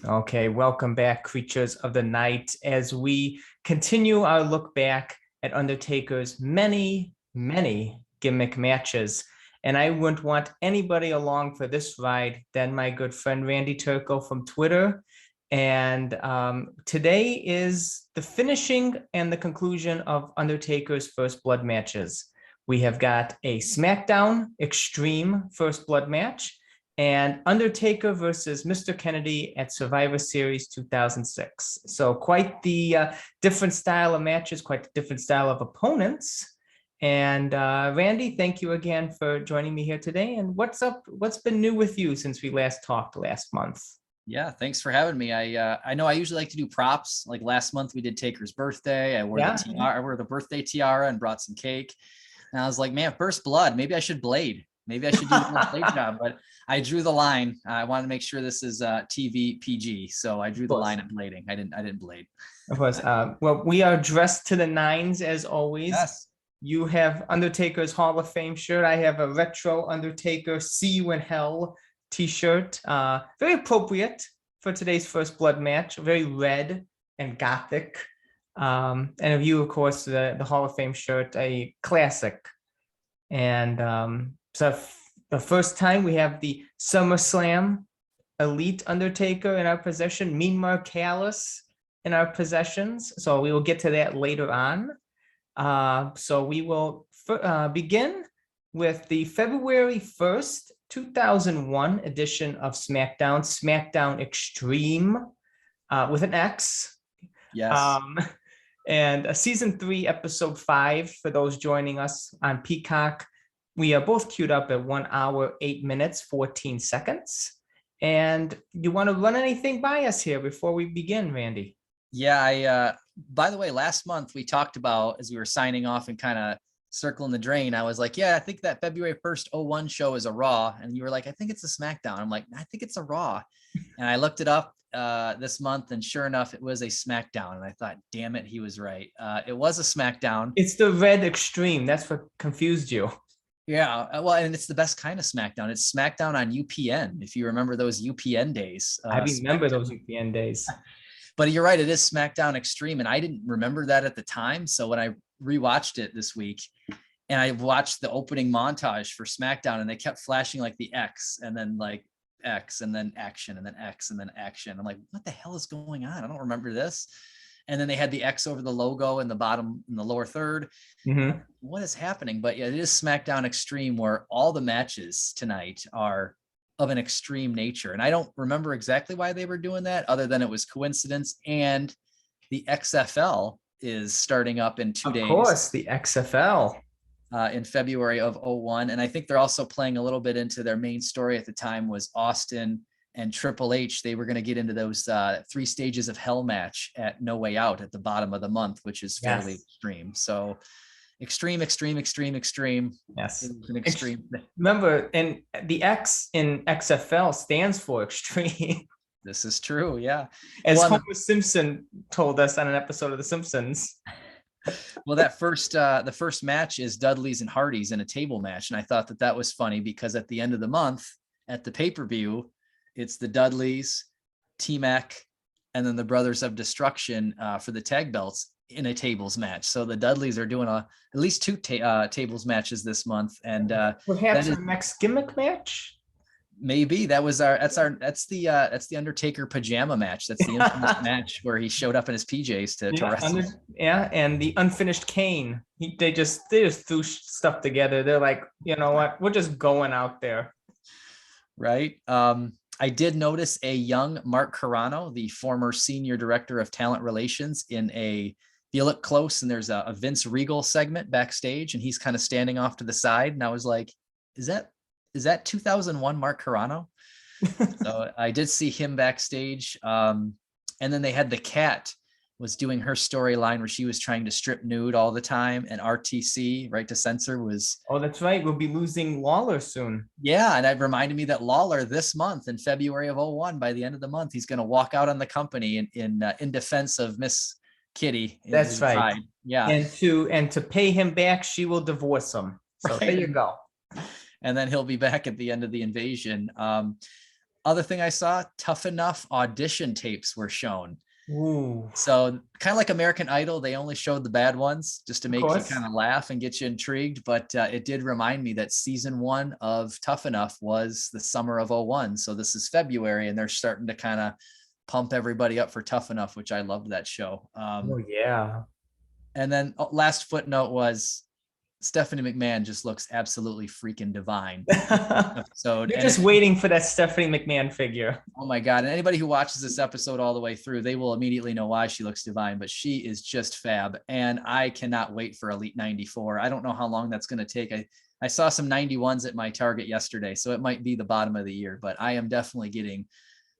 Okay, welcome back, creatures of the night, as we continue our look back at Undertaker's many gimmick matches. And I wouldn't want anybody along for this ride than my good friend Randy Turco from Twitter. And today is the finishing and the conclusion of Undertaker's First Blood matches. We have got a SmackDown Extreme First Blood match and Undertaker versus Mr. Kennedy at Survivor Series 2006. So quite the different style of matches, quite the different style of opponents. And Randy, thank you again for joining me here today. And what's up? What's been new with you since we last talked last month? Yeah, thanks for having me. I know I usually like to do props. Like last month we did Taker's birthday. I wore the tiara, I wore the birthday tiara and brought some cake. And I was like, man, First Blood, maybe I should blade. Maybe I should do a blade job, but I drew the line. I wanted to make sure this is TV PG, so I drew the line at blading. I didn't blade. Of course. Well, we are dressed to the nines as always. Yes. You have Undertaker's Hall of Fame shirt. I have a retro Undertaker See You in Hell t-shirt. Very appropriate for today's First Blood match. Very red and gothic. And of you, of course, the Hall of Fame shirt, a classic. And so the first time we have the SummerSlam Elite Undertaker in our possession, Mean Marcalis in our possessions. So we will get to that later on. So we will begin with the February 1st, 2001 edition of SmackDown, SmackDown Extreme with an X. Yes. And season 3, episode 5, for those joining us on Peacock. We are both queued up at 1 hour, 8 minutes, 14 seconds. And you want to run anything by us here before we begin, Randy? Yeah, by the way, last month we talked about, as we were signing off and kind of circling the drain, I was like, yeah, I think that February 1st, 01 show is a Raw. And you were like, I think it's a SmackDown. I'm like, I think it's a Raw. And I looked it up this month, and sure enough, it was a SmackDown. And I thought, damn it, he was right. It was a SmackDown. It's the red Extreme. That's what confused you. Yeah, well, and it's the best kind of SmackDown. It's SmackDown on UPN, if you remember those UPN days. I remember those UPN days. But you're right, it is SmackDown Extreme, and I didn't remember that at the time. So when I rewatched it this week, and I watched the opening montage for SmackDown, and they kept flashing like the X, and then like X, and then action, and then X, and then action. I'm like, what the hell is going on? I don't remember this. And then they had the X over the logo in the bottom, in the lower third. Mm-hmm. What is happening? But yeah, it is SmackDown Extreme, where all the matches tonight are of an extreme nature. And I don't remember exactly why they were doing that, other than it was coincidence. And the XFL is starting up in 2 days. Of course, the XFL. In February of 01. And I think they're also playing a little bit into their main story at the time was Austin and Triple H. They were going to get into those 3 stages of hell match at No Way Out at the bottom of the month, which is fairly extreme. So extreme. Yes. An extreme. Remember, and the X in XFL stands for extreme. This is true. Yeah. As Homer Simpson told us on an episode of The Simpsons. Well, the first match is Dudley's and Hardy's in a table match. And I thought that was funny because at the end of the month at the pay-per-view, it's the Dudleys, T-Mac, and then the Brothers of Destruction for the tag belts in a tables match. So the Dudleys are doing at least 2 tables matches this month. And perhaps our next gimmick match. Maybe that's the Undertaker pajama match. That's the infamous match where he showed up in his PJs to wrestle. And the unfinished Kane. They just threw stuff together. They're like, you know what? We're just going out there. Right. I did notice a young Mark Carrano, the former senior director of talent relations, if you look close, and there's a Vince Regal segment backstage, and he's kind of standing off to the side. And I was like, is that 2001 Mark Carrano? So I did see him backstage. And then they had the Cat was doing her storyline where she was trying to strip nude all the time, and RTC, Right to Censor, was... Oh, that's right. We'll be losing Lawler soon. Yeah, and it reminded me that Lawler this month, in February of 01, by the end of the month, he's going to walk out on the company in defense of Miss Kitty. That's right. Pride. Yeah. And to pay him back, she will divorce him. So There you go. And then he'll be back at the end of the invasion. Other thing I saw, Tough Enough audition tapes were shown. Ooh, So kind of like American Idol, they only showed the bad ones just to of make you course. kind of laugh and get you intrigued. But it did remind me that season 1 of Tough Enough was the summer of '01. So this is February, and they're starting to kind of pump everybody up for Tough Enough, which I loved that show. Oh yeah. And then last footnote was Stephanie McMahon just looks absolutely freaking divine. Episode. You're And just if waiting for that Stephanie McMahon figure. Oh my God. And anybody who watches this episode all the way through, they will immediately know why she looks divine, but she is just fab. And I cannot wait for Elite 94. I don't know how long that's going to take. I saw some 91s at my Target yesterday, so it might be the bottom of the year, but I am definitely getting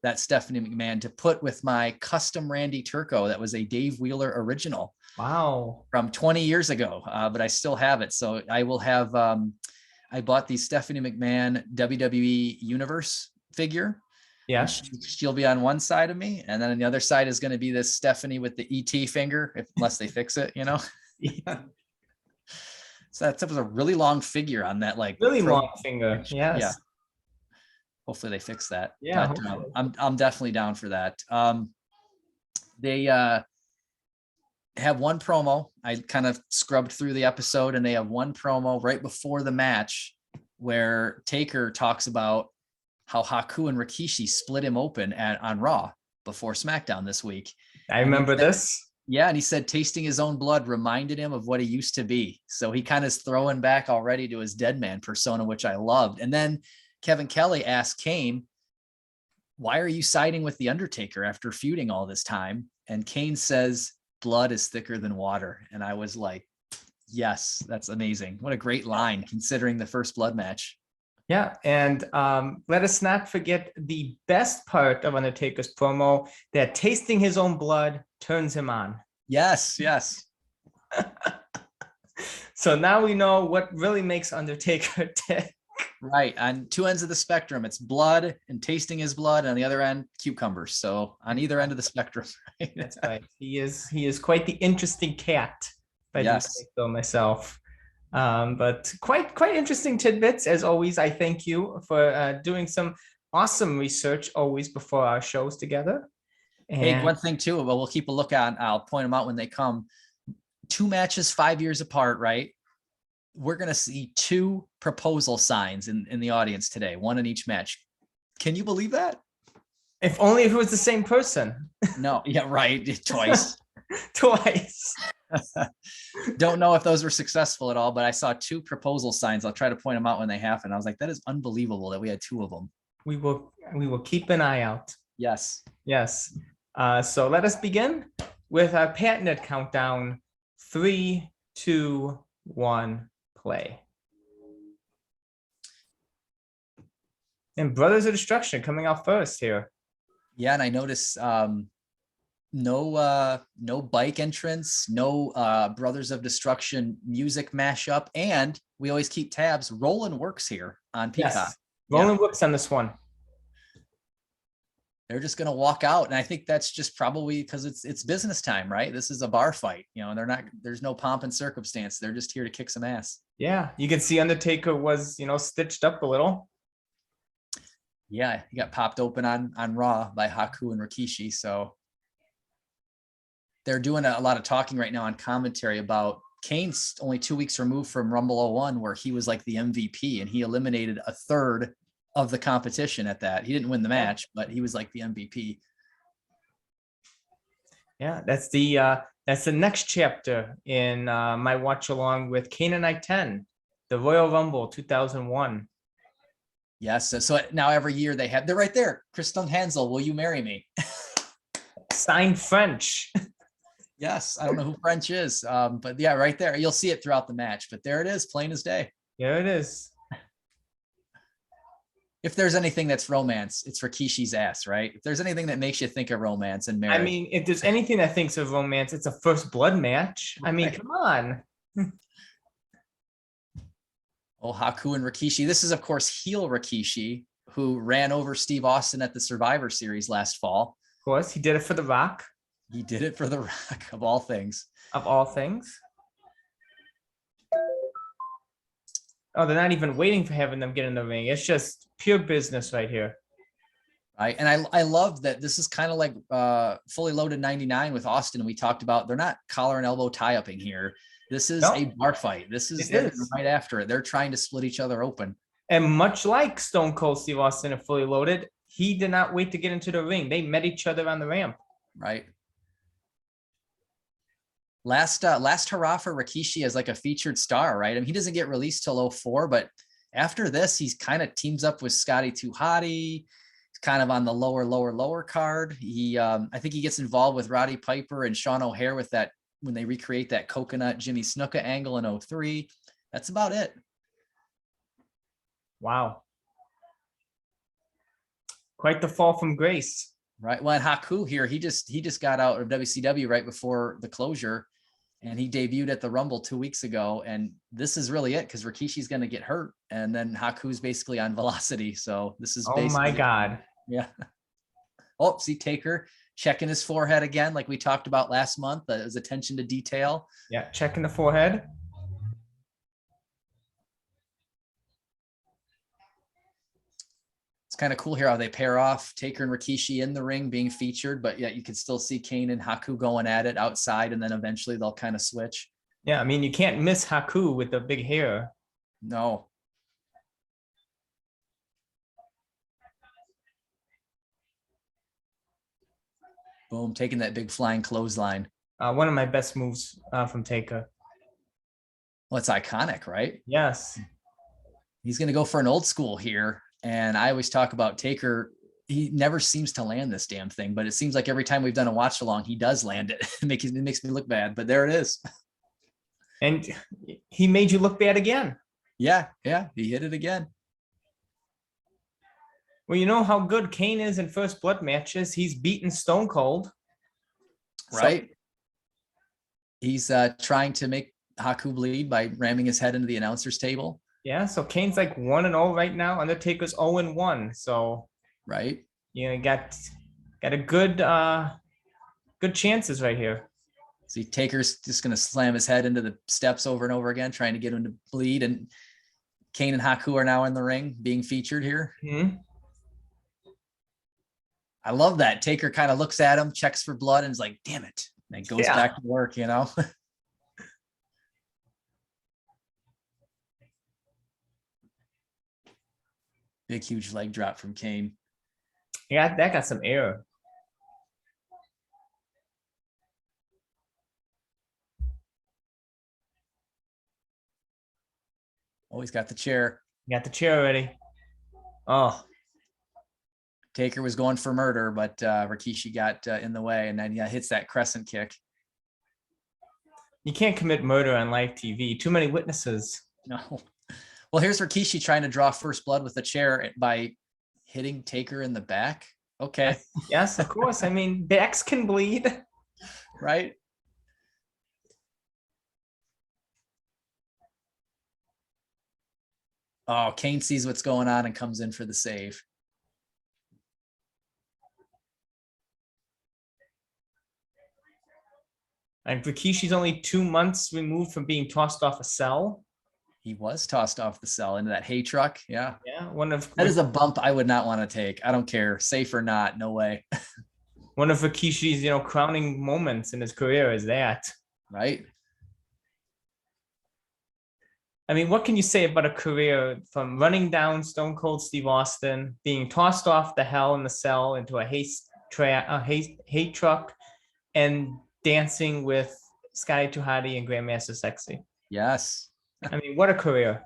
that Stephanie McMahon to put with my custom Randy Turco. That was a Dave Wheeler original Wow. from 20 years ago, but I still have it. So I will have, I bought the Stephanie McMahon WWE Universe figure. Yes. She'll be on one side of me, and then on the other side is going to be this Stephanie with the ET finger, unless they fix it, Yeah. So that was a really long figure on that, like Really long finger. Yes. Yeah. Hopefully they fix that. Yeah. But, I'm definitely down for that. They have one promo. I kind of scrubbed through the episode, and they have one promo right before the match where Taker talks about how Haku and Rikishi split him open on Raw before SmackDown this week. I remember this. Yeah, and he said tasting his own blood reminded him of what he used to be. So he kind of is throwing back already to his dead man persona, which I loved. And then Kevin Kelly asked Kane, why are you siding with The Undertaker after feuding all this time? And Kane says, blood is thicker than water. And I was like, yes, that's amazing. What a great line considering the first blood match. Yeah, and let us not forget the best part of Undertaker's promo, that tasting his own blood turns him on. Yes. So now we know what really makes Undertaker tick. Right. On two ends of the spectrum, it's blood and tasting his blood. And on the other end, cucumbers. So on either end of the spectrum. Right? That's right. He is quite the interesting cat, if I do say so myself. But quite interesting tidbits as always. I thank you for doing some awesome research always before our shows together. And hey, one thing too, but we'll keep a look on. I'll point them out when they come. 2 matches 5 years apart, right? We're gonna see 2 proposal signs in the audience today, one in each match. Can you believe that? If only if it was the same person. No, yeah, right. Twice. Twice. Don't know if those were successful at all, but I saw 2 proposal signs. I'll try to point them out when they happen. I was like, that is unbelievable that we had 2 of them. We will keep an eye out. Yes. So let us begin with our patented countdown. 3, 2, 1, play. And Brothers of Destruction coming out first here. Yeah, and I noticed no bike entrance, no Brothers of Destruction music mashup, and we always keep tabs. Roland works here on Peacock. Yes. Roland works on this one. They're just gonna walk out, and I think that's just probably because it's business time, right? This is a bar fight, there's no pomp and circumstance. They're just here to kick some ass. Yeah, you can see Undertaker was stitched up a little. Yeah, he got popped open on Raw by Haku and Rikishi. So they're doing a lot of talking right now on commentary about Kane's only 2 weeks removed from Rumble 01, where he was like the MVP and he eliminated a third of the competition at that. He didn't win the match, but he was like the MVP. Yeah, that's the next chapter in my watch along with Canaanite 10, the Royal Rumble 2001. Yes. So now every year they're right there. Kristen Hansel, will you marry me? Signed French. Yes. I don't know who French is. But yeah, right there. You'll see it throughout the match, but there it is, plain as day. There it is. If there's anything that's romance, it's Rikishi's ass, right? If there's anything that makes you think of romance and marriage. I mean, if there's anything that thinks of romance, it's a first blood match. I mean, come on. Oh, Haku and Rikishi. This is, of course, heel Rikishi, who ran over Steve Austin at the Survivor Series last fall. Of course, he did it for The Rock. He did it for The Rock, of all things. Of all things. Oh, they're not even waiting for having them get in the ring. It's just pure business right here. Right. And I love that this is kind of like fully loaded 99 with Austin. We talked about they're not collar and elbow tie-upping here. This is a No, bar fight. it They're is. right after it. They're trying to split each other open. And much like Stone Cold Steve Austin and Fully Loaded, he did not wait to get into the ring. They met each other on the ramp. Right. Last hurrah for Rikishi as like a featured star, right? I mean, he doesn't get released till 04, but after this, he's kind of teams up with Scotty 2 Hotty. He's kind of on the lower card. I think he gets involved with Roddy Piper and Sean O'Haire with that when they recreate that coconut Jimmy Snuka angle in 03. That's about it. Wow. Quite the fall from grace. Right. Well, and Haku here, he just got out of WCW right before the closure, and he debuted at the Rumble 2 weeks ago. And this is really it because Rikishi's going to get hurt, and then Haku's basically on velocity. So this is Oh my God. Yeah. Oh, see Taker checking his forehead again, like we talked about last month. His attention to detail. Yeah, checking the forehead. It's kind of cool here how they pair off Taker and Rikishi in the ring being featured, but yet you can still see Kane and Haku going at it outside, and then eventually they'll kind of switch. Yeah, I mean, you can't miss Haku with the big hair. No. Boom, taking that big flying clothesline. One of my best moves from Taker. Well, it's iconic, right? Yes. He's going to go for an old school here. And I always talk about Taker. He never seems to land this damn thing, but it seems like every time we've done a watch along, he does land it. It makes me look bad, but there it is. And he made you look bad again. Yeah, he hit it again. Well, you know how good Kane is in first blood matches. He's beaten Stone Cold. Right. So, he's trying to make Haku bleed by ramming his head into the announcer's table. Yeah, so Kane's like 1-0 right now. Undertaker's 0-1. So right. You know, got a good chances right here. See, Taker's just going to slam his head into the steps over and over again, trying to get him to bleed. And Kane and Haku are now in the ring being featured here. Mm-hmm. I love that. Taker kind of looks at him, checks for blood, and is like, damn it. And goes back to work, you know? Big, huge leg drop from Kane. Yeah, that got some air. Oh, he's got the chair. Got the chair ready. Oh. Taker was going for murder, but Rikishi got in the way, and then hits that crescent kick. You can't commit murder on live TV. Too many witnesses. No. Well, here's Rikishi trying to draw first blood with a chair by hitting Taker in the back. Okay. Yes, of course. I mean, backs can bleed. Right. Oh, Kane sees what's going on and comes in for the save. And Rikishi's only 2 months removed from being tossed off a cell. He was tossed off the cell into that hay truck. Yeah. Yeah. That is a bump I would not want to take. I don't care. Safe or not. No way. One of Rikishi's, crowning moments in his career is that. Right. I mean, what can you say about a career from running down Stone Cold Steve Austin, being tossed off the Hell in the Cell into a hay truck, and dancing with Scotty 2 Hotty and Grandmaster Sexy? Yes. I mean, what a career.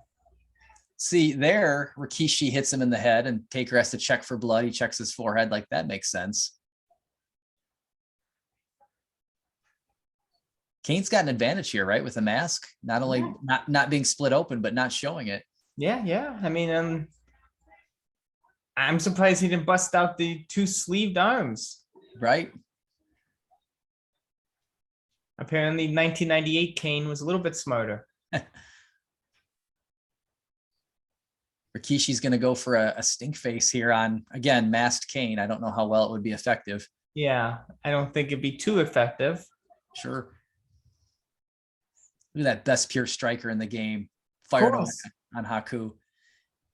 See, there, Rikishi hits him in the head, and Taker has to check for blood. He checks his forehead. Like, that makes sense. Kane's got an advantage here, right? With a mask, not only not being split open, but not showing it. Yeah. I mean, I'm surprised he didn't bust out the 2 sleeved arms. Right. Apparently 1998 Kane was a little bit smarter. Rikishi's going to go for a stink face here on, again, masked Kane. I don't know how well it would be effective. Yeah, I don't think it'd be too effective. Sure. Look at that best pure striker in the game. Fired on Haku.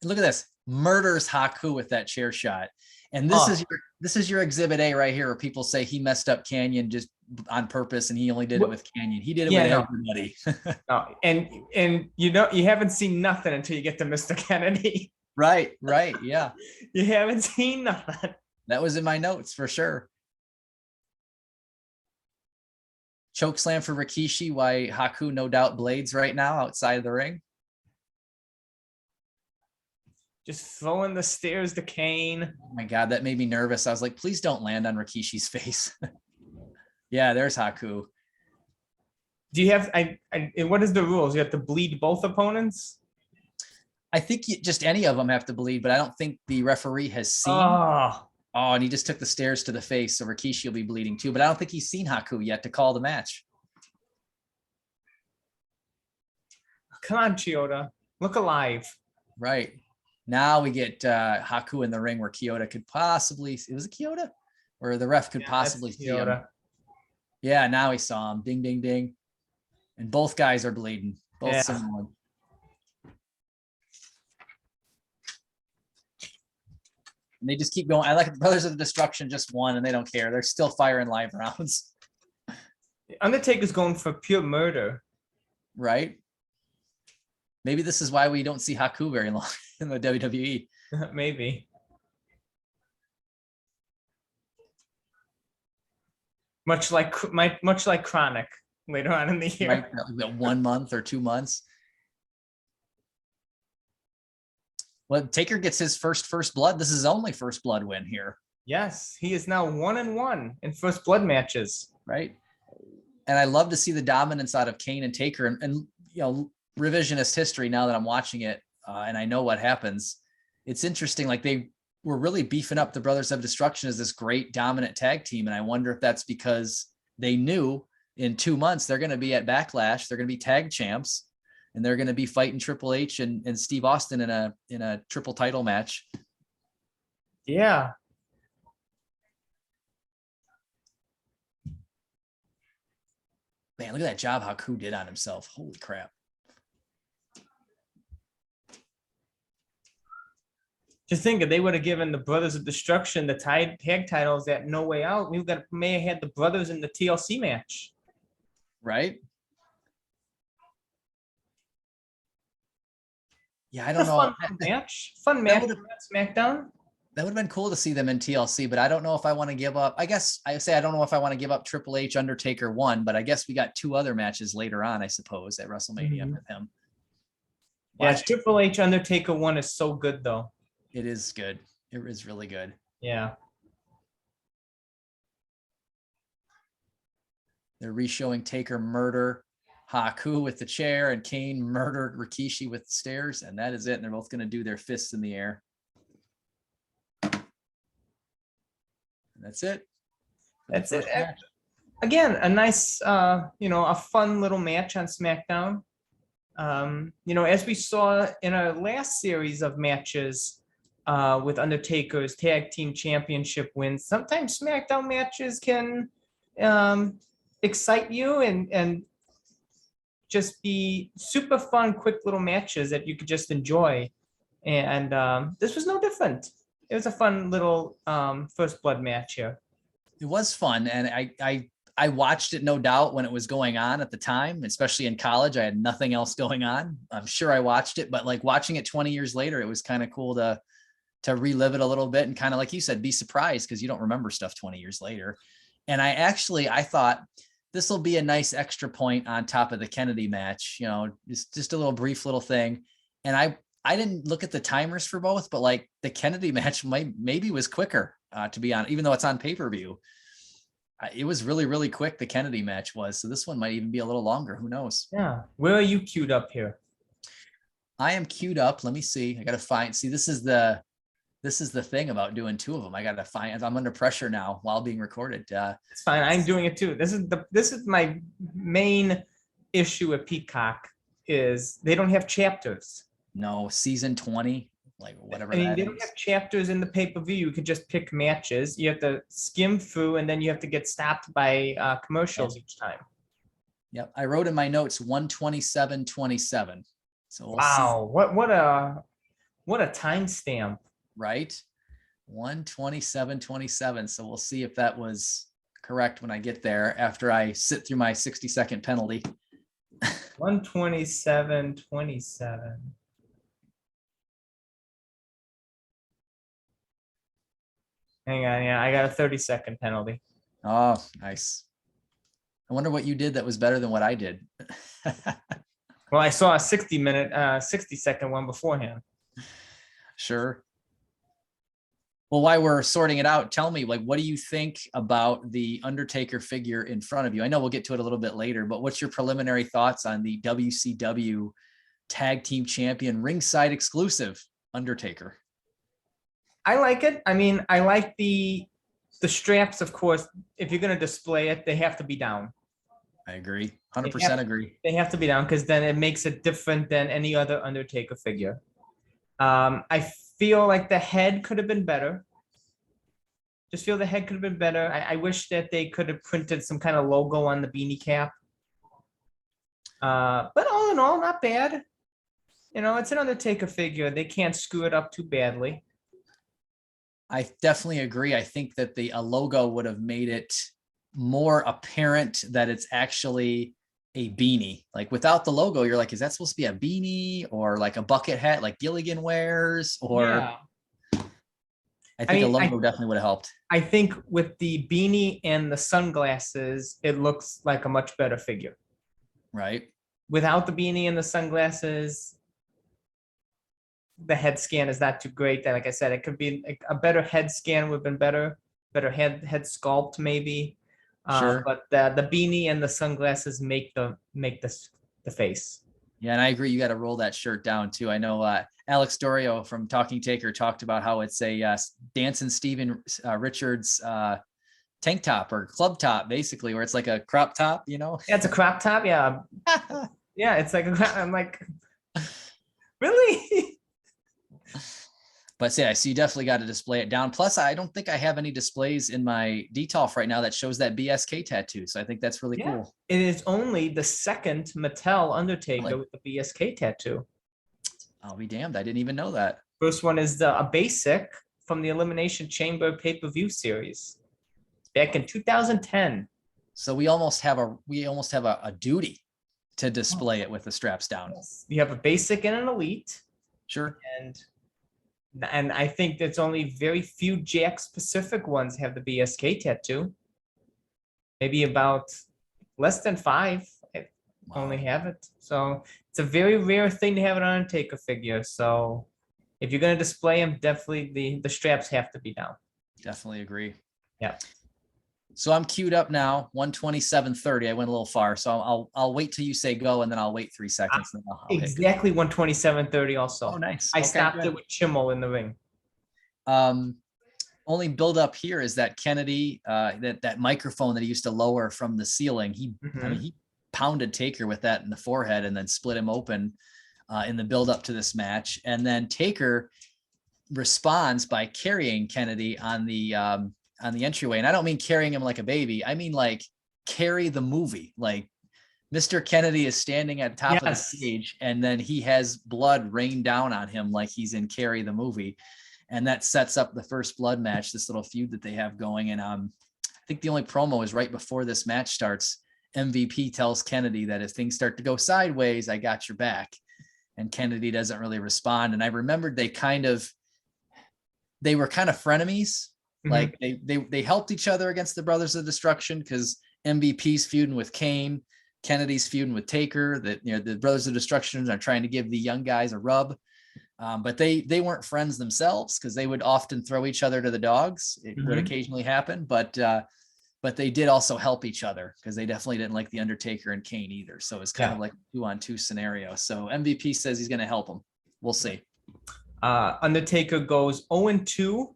Look at this. Murders Haku with that chair shot. And this is your exhibit A right here, where people say he messed up Canyon just on purpose, and he only did it with Canyon. He did it with everybody. No, and you haven't seen nothing until you get to Mr. Kennedy. Right, yeah. You haven't seen nothing. That was in my notes for sure. Choke slam for Rikishi. Why Haku no doubt blades right now outside of the ring. Just throwing the stairs to Kane. Oh my God, that made me nervous. I was like, please don't land on Rikishi's face. Yeah, there's Haku. Do you have, what is the rules? You have to bleed both opponents? I think just any of them have to bleed, but I don't think the referee has seen. Oh, and he just took the stairs to the face, so Rikishi will be bleeding too. But I don't think he's seen Haku yet to call the match. Come on, Chioda. Look alive. Right. Now we get Haku in the ring where Kyoto could possibly, was it Kyoto? Or the ref could possibly see him. Yeah, now he saw him. Ding, ding, ding. And both guys are bleeding. Both someone. And they just keep going. I like the Brothers of Destruction just won, and they don't care. They're still firing live rounds. Undertaker's going for pure murder. Right? Maybe this is why we don't see Haku very long in the WWE. Maybe. Much like Chronic later on in the year. Right? That 1 month or 2 months. Well, Taker gets his first blood. This is his only first blood win here. Yes, he is now 1-1 in first blood matches. Right. And I love to see the dominance out of Kane and Taker, and revisionist history now that I'm watching it and I know what happens. It's interesting. Like, they were really beefing up the Brothers of Destruction as this great dominant tag team. And I wonder if that's because they knew in 2 months they're going to be at Backlash. They're going to be tag champs. And they're going to be fighting Triple H and Steve Austin in a triple title match. Yeah. Man, look at that job Haku did on himself. Holy crap. Just think, if they would have given the Brothers of Destruction the tag titles at No Way Out, we may have had the brothers in the TLC match. Right? Yeah, I don't know. Fun match on SmackDown. That would have been cool to see them in TLC, but I don't know if I want to give up. I guess I say I don't know if I want to give up Triple H, Undertaker 1, but I guess we got 2 other matches later on, I suppose, at WrestleMania with him. Yeah, Triple H, Undertaker 1 is so good, though. It is good. It is really good. Yeah. They're re-showing Taker murder Haku with the chair and Kane murder Rikishi with the stairs, and that is it. And they're both going to do their fists in the air. And that's it. That's it. Again, a nice, a fun little match on SmackDown. As we saw in our last series of matches with Undertaker's tag team championship wins, sometimes SmackDown matches can excite you and just be super fun, quick little matches that you could just enjoy. And this was no different. It was a fun little first blood match here. It was fun. And I watched it, no doubt, when it was going on at the time, especially in college. I had nothing else going on. I'm sure I watched it, but like watching it 20 years later, it was kind of cool to relive it a little bit and kind of, like you said, be surprised because you don't remember stuff 20 years later. And I thought this will be a nice extra point on top of the Kennedy match, just a little brief little thing. And I didn't look at the timers for both, but like the Kennedy match maybe was quicker, to be honest, even though it's on pay-per-view. It was really, really quick. The Kennedy match was, so this one might even be a little longer. Who knows? Yeah. Where are you queued up here? I am queued up. Let me see. I got to find, this is the thing about doing 2 of them. I got to find, I'm under pressure now while being recorded. It's fine. I'm doing it too. This is my main issue with Peacock is they don't have chapters. No, season 20, like whatever. I mean, they don't have chapters in the pay-per-view. You could just pick matches. You have to skim through, and then you have to get stopped by commercials each time. Yep. I wrote in my notes 127:27. So wow, what a timestamp. Right. 127.27. So we'll see if that was correct when I get there after I sit through my 60-second penalty. 127.27. Hang on, yeah, I got a 30-second penalty. Oh, nice. I wonder what you did that was better than what I did. Well, I saw a 60-second one beforehand. Sure. Well, while we're sorting it out, tell me, like, what do you think about the Undertaker figure in front of you? I know we'll get to it a little bit later, but what's your preliminary thoughts on the WCW Tag Team Champion ringside exclusive Undertaker? I like it. I mean, I like the straps, of course. If you're going to display it, they have to be down. I agree. 100% agree. They have to be down because then it makes it different than any other Undertaker figure. I feel like the head could have been better. Just feel the head could have been better. I wish that they could have printed some kind of logo on the beanie cap. But all in all, not bad. You know, it's an Undertaker figure. They can't screw it up too badly. I definitely agree. I think that a logo would have made it more apparent that it's actually a beanie. Like without the logo, you're like, is that supposed to be a beanie or like a bucket hat like Gilligan wears? Or Yeah. I think a logo definitely would have helped. I think with the beanie and the sunglasses, it looks like a much better figure. Right. Without the beanie and the sunglasses, the head scan is not too great. Like I said, it could be a better head scan would have been better head sculpt maybe. Sure. But the beanie and the sunglasses make the face. Yeah, and I agree. You got to roll that shirt down too. I know Alex Dorio from Talking Taker talked about how it's a Dancing Steven Richards tank top or club top, basically, where it's like a crop top. You know, yeah, it's a crop top. Yeah, yeah, it's like I'm like, really. But yeah, so you definitely got to display it down. Plus, I don't think I have any displays in my DTOF right now that shows that BSK tattoo. So I think that's really cool. It is only the second Mattel Undertaker with the BSK tattoo. I'll be damned. I didn't even know that. First one is a basic from the Elimination Chamber pay-per-view series back in 2010. So we almost have a duty to display it with the straps down. Yes. You have a basic and an elite. Sure. And I think there's only very few Jakks Pacific ones have the BSK tattoo. Maybe about less than 5 only have it. So it's a very rare thing to have an Undertaker figure. So if you're going to display them, definitely the straps have to be down. Definitely agree. Yeah. So I'm queued up now, 127.30. I went a little far, so I'll wait till you say go, and then I'll wait 3 seconds. And then I'll exactly 127.30 also. Oh, nice. I stopped it with Chimmel in the ring. Only build up here is that Kennedy, that microphone that he used to lower from the ceiling. I mean, he pounded Taker with that in the forehead and then split him open in the build up to this match. And then Taker responds by carrying Kennedy on the entryway. And I don't mean carrying him like a baby. I mean, like carry the movie. Like Mr. Kennedy is standing at the top of the stage and then he has blood rain down on him like he's in Carry the movie. And that sets up the first blood match, this little feud that they have going. And I think the only promo is right before this match starts. MVP tells Kennedy that if things start to go sideways, I got your back. And Kennedy doesn't really respond. And I remembered they were kind of frenemies. Like they helped each other against the Brothers of Destruction because MVP's feuding with Kane, Kennedy's feuding with Taker. That the Brothers of Destruction are trying to give the young guys a rub, but they weren't friends themselves because they would often throw each other to the dogs. It would occasionally happen, but they did also help each other because they definitely didn't like the Undertaker and Kane either. So it's kind of like a 2-on-2 scenario. So MVP says he's going to help him. We'll see. Undertaker goes 0-2.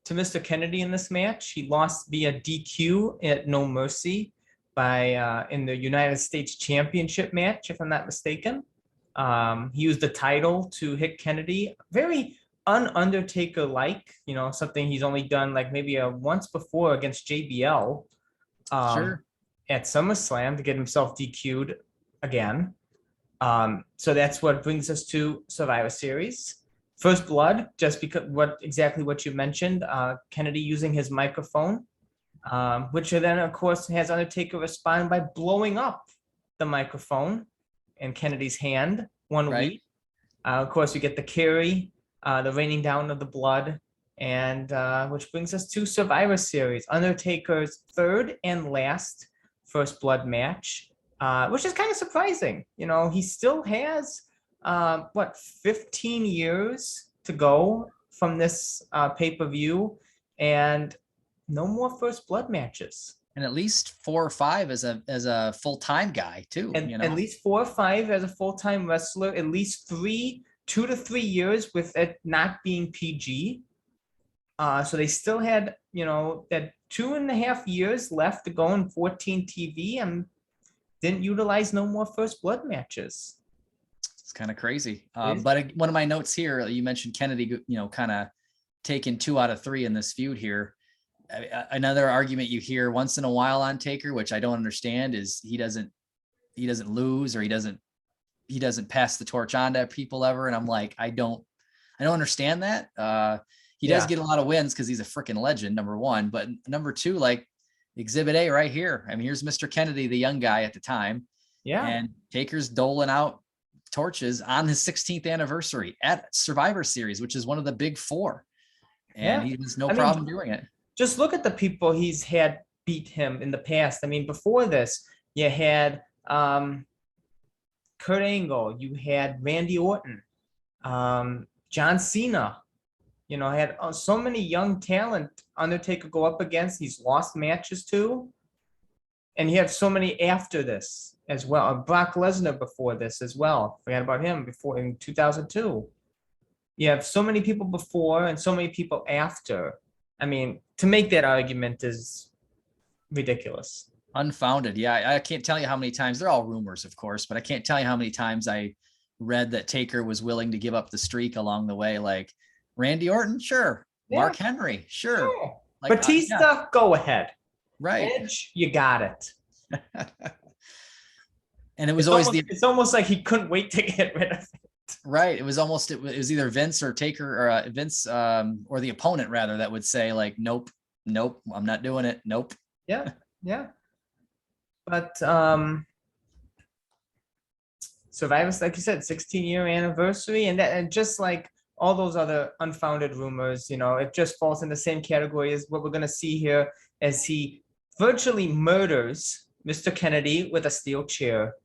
To Mr. Kennedy in this match. He lost via DQ at No Mercy in the United States Championship match, if I'm not mistaken. He used the title to hit Kennedy. Very un-Undertaker-like, something he's only done like maybe once before against JBL at SummerSlam to get himself DQ'd again. So that's what brings us to Survivor Series. First Blood, just because exactly what you mentioned, Kennedy using his microphone, which then of course has Undertaker respond by blowing up the microphone in Kennedy's hand one Right. week. Of course, we get the carry, the raining down of the blood, and which brings us to Survivor Series, Undertaker's third and last First Blood match, which is kind of surprising. You know, he still has 15 years to go from this pay-per-view, and no more First Blood matches. And at least 4 or 5 as a full-time guy too, And you know. at least 4 or 5 as a full-time wrestler, at least 2 to 3 years with it not being PG. So they still had, you know, that 2.5 years left to go in 14 TV and didn't utilize no more First Blood matches. It's kind of crazy. But one of my notes here, you mentioned Kennedy, you know, kind of taking 2 out of 3 in this feud here. Another argument you hear once in a while on Taker, which I don't understand, is he doesn't lose, or he doesn't pass the torch on to people ever. And I'm like, I don't understand that. He does get a lot of wins because he's a freaking legend, number one. But number two, like Exhibit A right here. I mean, here's Mr. Kennedy, the young guy at the time. Yeah. And Taker's doling out torches on his 16th anniversary at Survivor Series, which is one of the big 4. And he has no problem doing it. Just look at the people he's had beat him in the past. I mean, before this, you had Kurt Angle, you had Randy Orton, John Cena. You know, had so many young talent Undertaker go up against. He's lost matches too. And you have so many after this as well. Brock Lesnar before this as well. Forgot about him before in 2002. You have so many people before and so many people after. I mean, to make that argument is ridiculous. Unfounded. Yeah, I can't tell you how many times, they're all rumors, of course, but I can't tell you how many times I read that Taker was willing to give up the streak along the way. Like Randy Orton, sure. Yeah. Mark Henry, sure. Like, Batista, go ahead. Right. Edge, you got it. And it was it's almost like he couldn't wait to get rid of it. Right. It was either Vince or Taker, or Vince, or the opponent rather, that would say like, nope, I'm not doing it. Nope. Yeah. But Survivor, like you said, 16-year anniversary, and just like all those other unfounded rumors, you know, it just falls in the same category as what we're gonna see here, as he virtually murders Mr. Kennedy with a steel chair.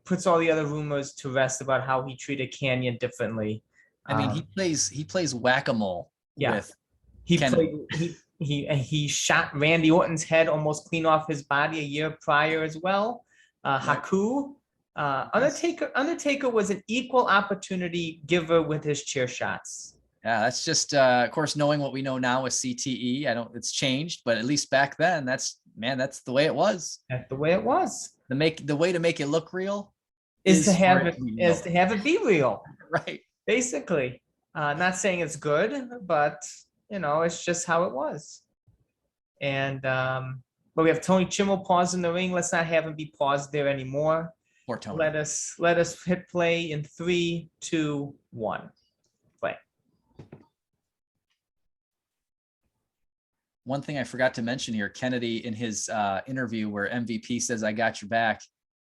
Puts all the other rumors to rest about how he treated Canyon differently. I mean, he plays whack-a-mole. Yeah, with he shot Randy Orton's head almost clean off his body a year prior as well. Haku, Undertaker was an equal opportunity giver with his chair shots. Yeah, that's just of course, knowing what we know now with CTE. It's changed, but at least back then, that's the way it was. That's the way it was. The way to make it look real is to have it be real. Right. Basically. Not saying it's good, but you know, it's just how it was. And but we have Tony Chimmel paused in the ring. Let's not have him be paused there anymore. Poor Tony. Let us hit play in 3, 2, 1. Play. One thing I forgot to mention here, Kennedy in his interview where MVP says, "I got your back."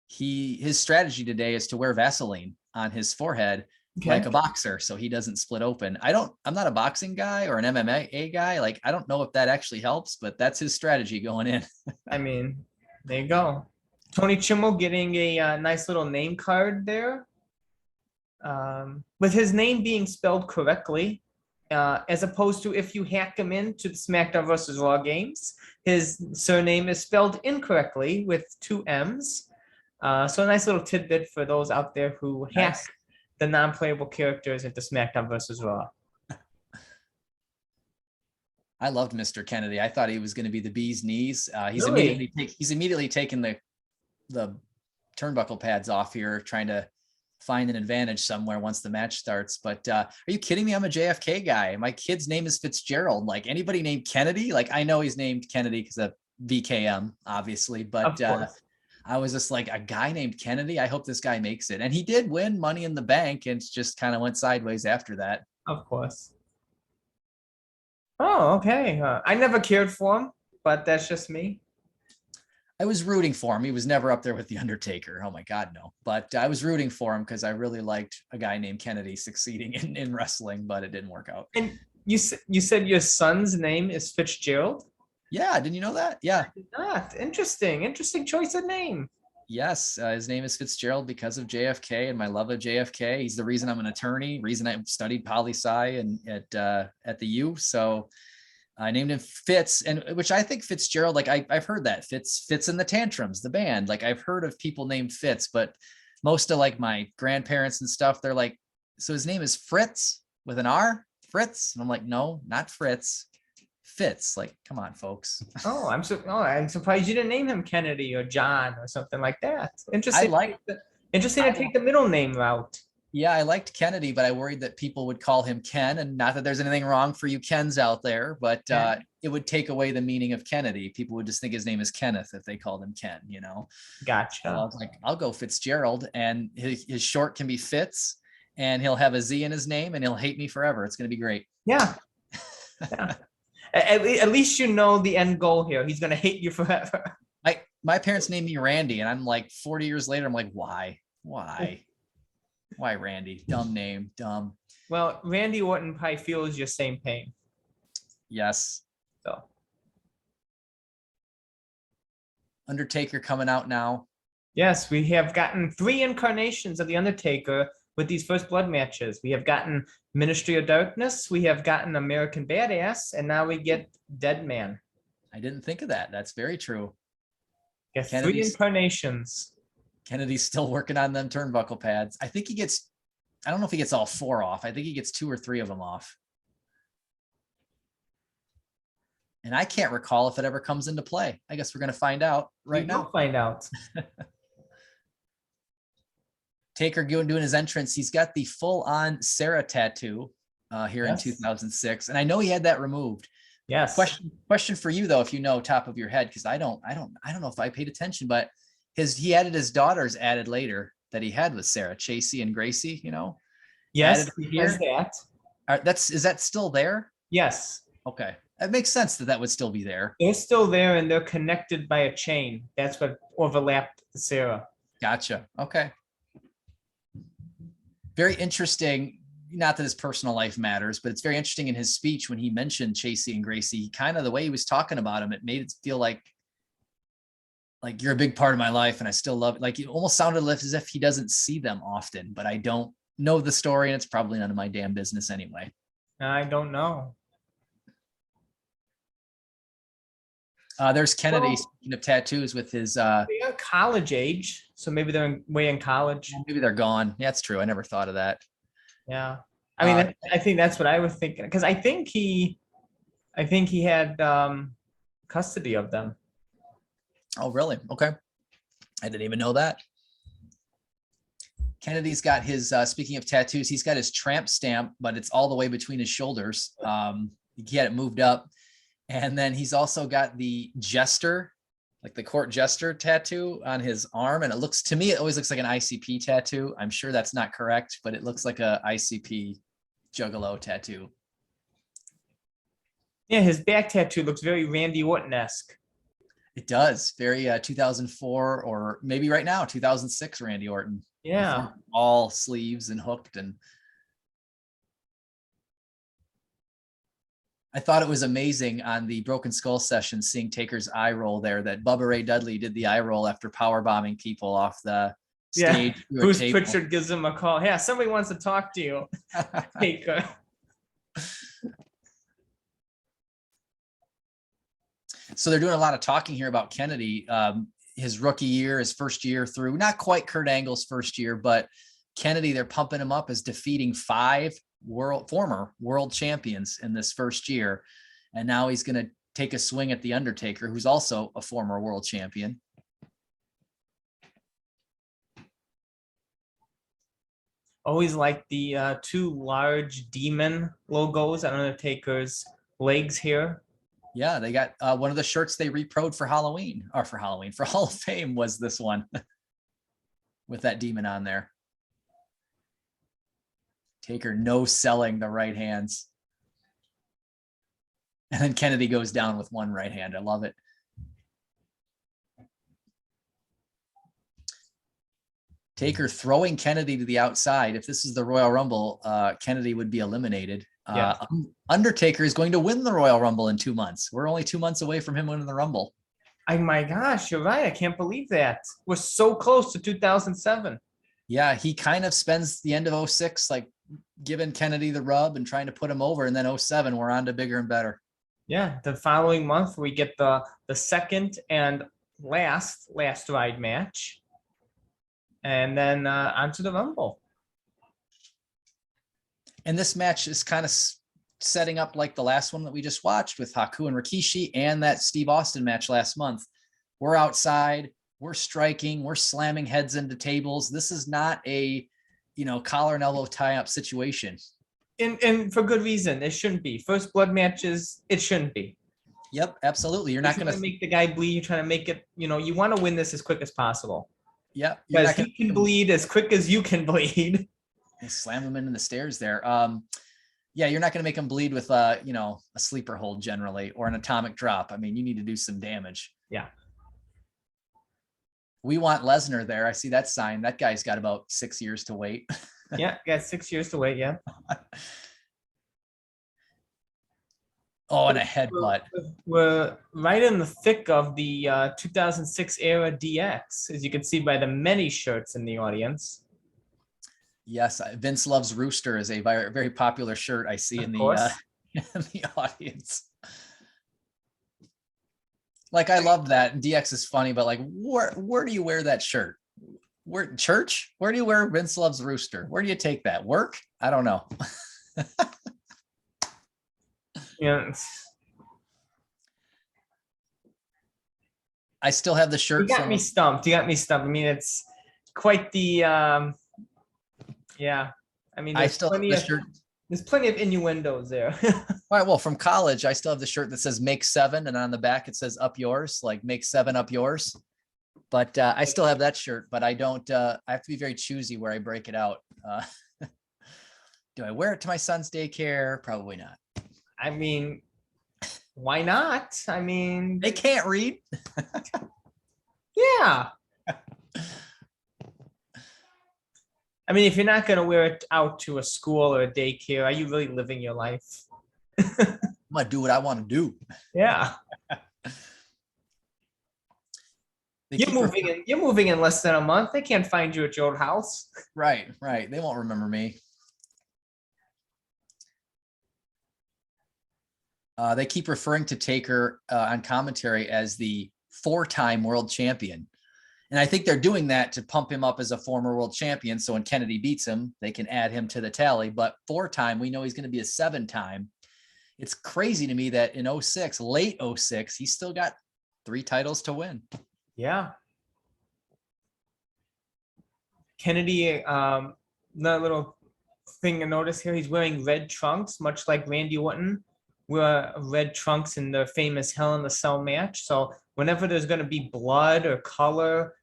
His strategy today is to wear Vaseline on his forehead like a boxer, so he doesn't split open. I'm not a boxing guy or an MMA guy. Like, I don't know if that actually helps, but that's his strategy going in. I mean, there you go. Tony Chimmel getting a nice little name card there, with his name being spelled correctly. As opposed to if you hack him into the SmackDown versus Raw games, his surname is spelled incorrectly with 2 M's. So a nice little tidbit for those out there who hack the non-playable characters into SmackDown versus Raw. I loved Mr. Kennedy. I thought he was going to be the bee's knees. He's Really? immediately taken the turnbuckle pads off here, trying to find an advantage somewhere once the match starts. But are you kidding me? I'm a JFK guy. My kid's name is Fitzgerald. Like, anybody named Kennedy? Like, I know he's named Kennedy because of VKM, obviously, but I was just like, a guy named Kennedy. I hope this guy makes it. And he did win Money in the Bank, and just kind of went sideways after that. Of course. Oh, okay. I never cared for him, but that's just me. I was rooting for him. He was never up there with The Undertaker. Oh my God, no. But I was rooting for him because I really liked a guy named Kennedy succeeding in wrestling, but it didn't work out. And you said your son's name is Fitzgerald? Yeah, didn't you know that? Yeah. Not interesting choice of name. Yes, his name is Fitzgerald because of JFK and my love of JFK. He's the reason I'm an attorney, reason I studied poli-sci and at the U. So I named him Fitz, and which I think Fitzgerald, like I've heard that Fitz in the Tantrums, the band. Like I've heard of people named Fitz, but most of like my grandparents and stuff, they're like, so his name is Fritz with an R, Fritz, and I'm like, no, not Fritz, Fitz. Like, come on, folks. Oh, I'm surprised you didn't name him Kennedy or John or something like that. I like Interesting to take the middle name route. Yeah, I liked Kennedy, but I worried that people would call him Ken, and not that there's anything wrong for you Kens out there, but it would take away the meaning of Kennedy. People would just think his name is Kenneth if they called him Ken, you know? Gotcha. So I was like, I'll go Fitzgerald, and his short can be Fitz, and he'll have a Z in his name, and he'll hate me forever. It's going to be great. Yeah. Yeah. At least you know the end goal here. He's going to hate you forever. My parents named me Randy, and I'm like 40 years later, I'm like, why? Why Randy? Dumb name, dumb. Well, Randy Orton probably feels your same pain. Yes. So Undertaker coming out now. yes, we have gotten 3 incarnations of the Undertaker with these first blood matches. We have gotten Ministry of Darkness, we have gotten American Badass, and now we get Dead Man. I didn't think of that. That's very true. Yes, 3 incarnations. Kennedy's still working on them turnbuckle pads. I think I don't know if he gets all 4 off. I think he gets 2 or 3 of them off. And I can't recall if it ever comes into play. I guess we're going to find out right now. We'll find out. Taker doing his entrance. He's got the full-on Sarah tattoo here Yes. in 2006, and I know he had that removed. Yes. Question for you though, if you know top of your head, because I don't know if I paid attention, but he added his daughters added later that he had with Sarah, Chasey and Gracie, you know. Yes, he has that. Is that still there? Yes. Okay. It makes sense that would still be there. They're still there and they're connected by a chain. That's what overlapped Sarah. Gotcha. Okay. Very interesting. Not that his personal life matters, but it's very interesting in his speech when he mentioned Chasey and Gracie, kind of the way he was talking about him, it made it feel like you're a big part of my life and I still love it. Like it almost sounded as if he doesn't see them often, but I don't know the story and it's probably none of my damn business anyway. I don't know. There's Kennedy, speaking of tattoos, with his they're college age, so maybe they're way in college. Maybe they're gone. Yeah, that's true. I never thought of that. Yeah, I mean, I think that's what I was thinking, because I think he had custody of them. Oh, really? Okay. I didn't even know that. Kennedy's got his, speaking of tattoos, he's got his tramp stamp, but it's all the way between his shoulders. He had it moved up. And then he's also got the jester, like the court jester tattoo on his arm. And it looks, to me, it always looks like an ICP tattoo. I'm sure that's not correct, but it looks like a ICP juggalo tattoo. Yeah, his back tattoo looks very Randy Orton-esque. It does. Very 2004 or maybe right now, 2006 Randy Orton. Yeah. All sleeves and hooked. And I thought it was amazing on the Broken Skull session, seeing Taker's eye roll there, that Bubba Ray Dudley did the eye roll after power bombing people off the stage. Yeah. Bruce Pritchard gives him a call. Yeah, somebody wants to talk to you, Taker. So they're doing a lot of talking here about Kennedy, his rookie year, his first year through, not quite Kurt Angle's first year, but Kennedy, they're pumping him up as defeating 5 former world champions in this first year. And now he's going to take a swing at the Undertaker, who's also a former world champion. Always like the 2 large demon logos on Undertaker's legs here. Yeah, they got one of the shirts they reproed for Halloween, or for Halloween, for Hall of Fame was this one with that demon on there. Taker no selling the right hands. And then Kennedy goes down with one right hand. I love it. Taker throwing Kennedy to the outside. If this is the Royal Rumble, Kennedy would be eliminated. Yeah. Undertaker is going to win the Royal Rumble in 2 months. We're only 2 months away from him winning the Rumble. Oh my gosh, you're right. I can't believe that. We're so close to 2007. Yeah, he kind of spends the end of 06 like giving Kennedy the rub and trying to put him over. And then 07, we're on to bigger and better. Yeah, the following month we get the second and last ride match. And then onto the Rumble. And this match is kind of setting up like the last one that we just watched with Haku and Rikishi and that Steve Austin match last month. We're outside, we're striking, we're slamming heads into tables. This is not a, collar and elbow tie up situation. And for good reason. It shouldn't be. First blood matches, it shouldn't be. Yep, absolutely. You're not going to make the guy bleed. You're trying to make it, you want to win this as quick as possible. Yeah. Because he can bleed as quick as you can bleed. Slam him into the stairs there. Yeah, you're not going to make him bleed with, a sleeper hold generally or an atomic drop. I mean, you need to do some damage. Yeah. We want Lesnar there. I see that sign. That guy's got about 6 years to wait. Yeah, got 6 years to wait. Yeah. Oh, and a headbutt. We're right in the thick of the 2006 era DX, as you can see by the many shirts in the audience. Yes, Vince Loves Rooster is a very, very popular shirt I see in the audience. Like, I love that. DX is funny, but like, where do you wear that shirt? Where, church? Where do you wear Vince Loves Rooster? Where do you take that? Work? I don't know. Yeah. I still have the shirt. You got me stumped. I mean, it's quite the yeah. I mean, I still have the shirt. There's plenty of innuendos there. All right. Well, from college, I still have the shirt that says "Make 7," and on the back it says "Up yours," like "Make 7 up yours." But I still have that shirt. But I don't. I have to be very choosy where I break it out. Do I wear it to my son's daycare? Probably not. I mean, why not? I mean, they can't read. Yeah. I mean, if you're not going to wear it out to a school or a daycare, are you really living your life? I'm going to do what I want to do. Yeah. You're moving in less than a month. They can't find you at your old house. Right. They won't remember me. They keep referring to Taker on commentary as the 4-time world champion. And I think they're doing that to pump him up as a former world champion. So when Kennedy beats him, they can add him to the tally. But 4-time, we know he's going to be a 7-time. It's crazy to me that in 06, late 06, he's still got 3 titles to win. Yeah. Kennedy, another little thing to notice here, he's wearing red trunks, much like Randy Orton wear red trunks in the famous Hell in the Cell match. So whenever there's going to be blood or color,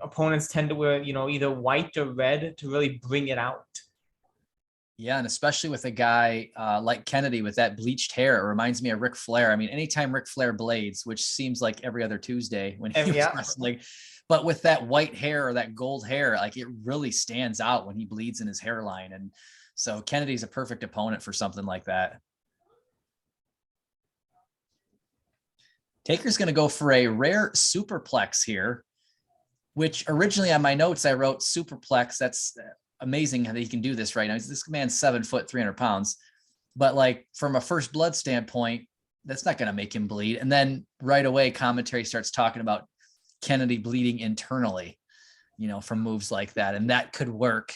opponents tend to wear, either white or red to really bring it out. Yeah, and especially with a guy like Kennedy with that bleached hair, it reminds me of Ric Flair. I mean, anytime Ric Flair blades, which seems like every other Tuesday when he was wrestling, but with that white hair or that gold hair, like it really stands out when he bleeds in his hairline. And so Kennedy's a perfect opponent for something like that. Taker's going to go for a rare superplex here, which originally on my notes, I wrote superplex. That's amazing how he can do this right now. This man's 7 foot, 300 pounds, but like from a first blood standpoint, that's not going to make him bleed. And then right away, commentary starts talking about Kennedy bleeding internally, from moves like that. And that could work.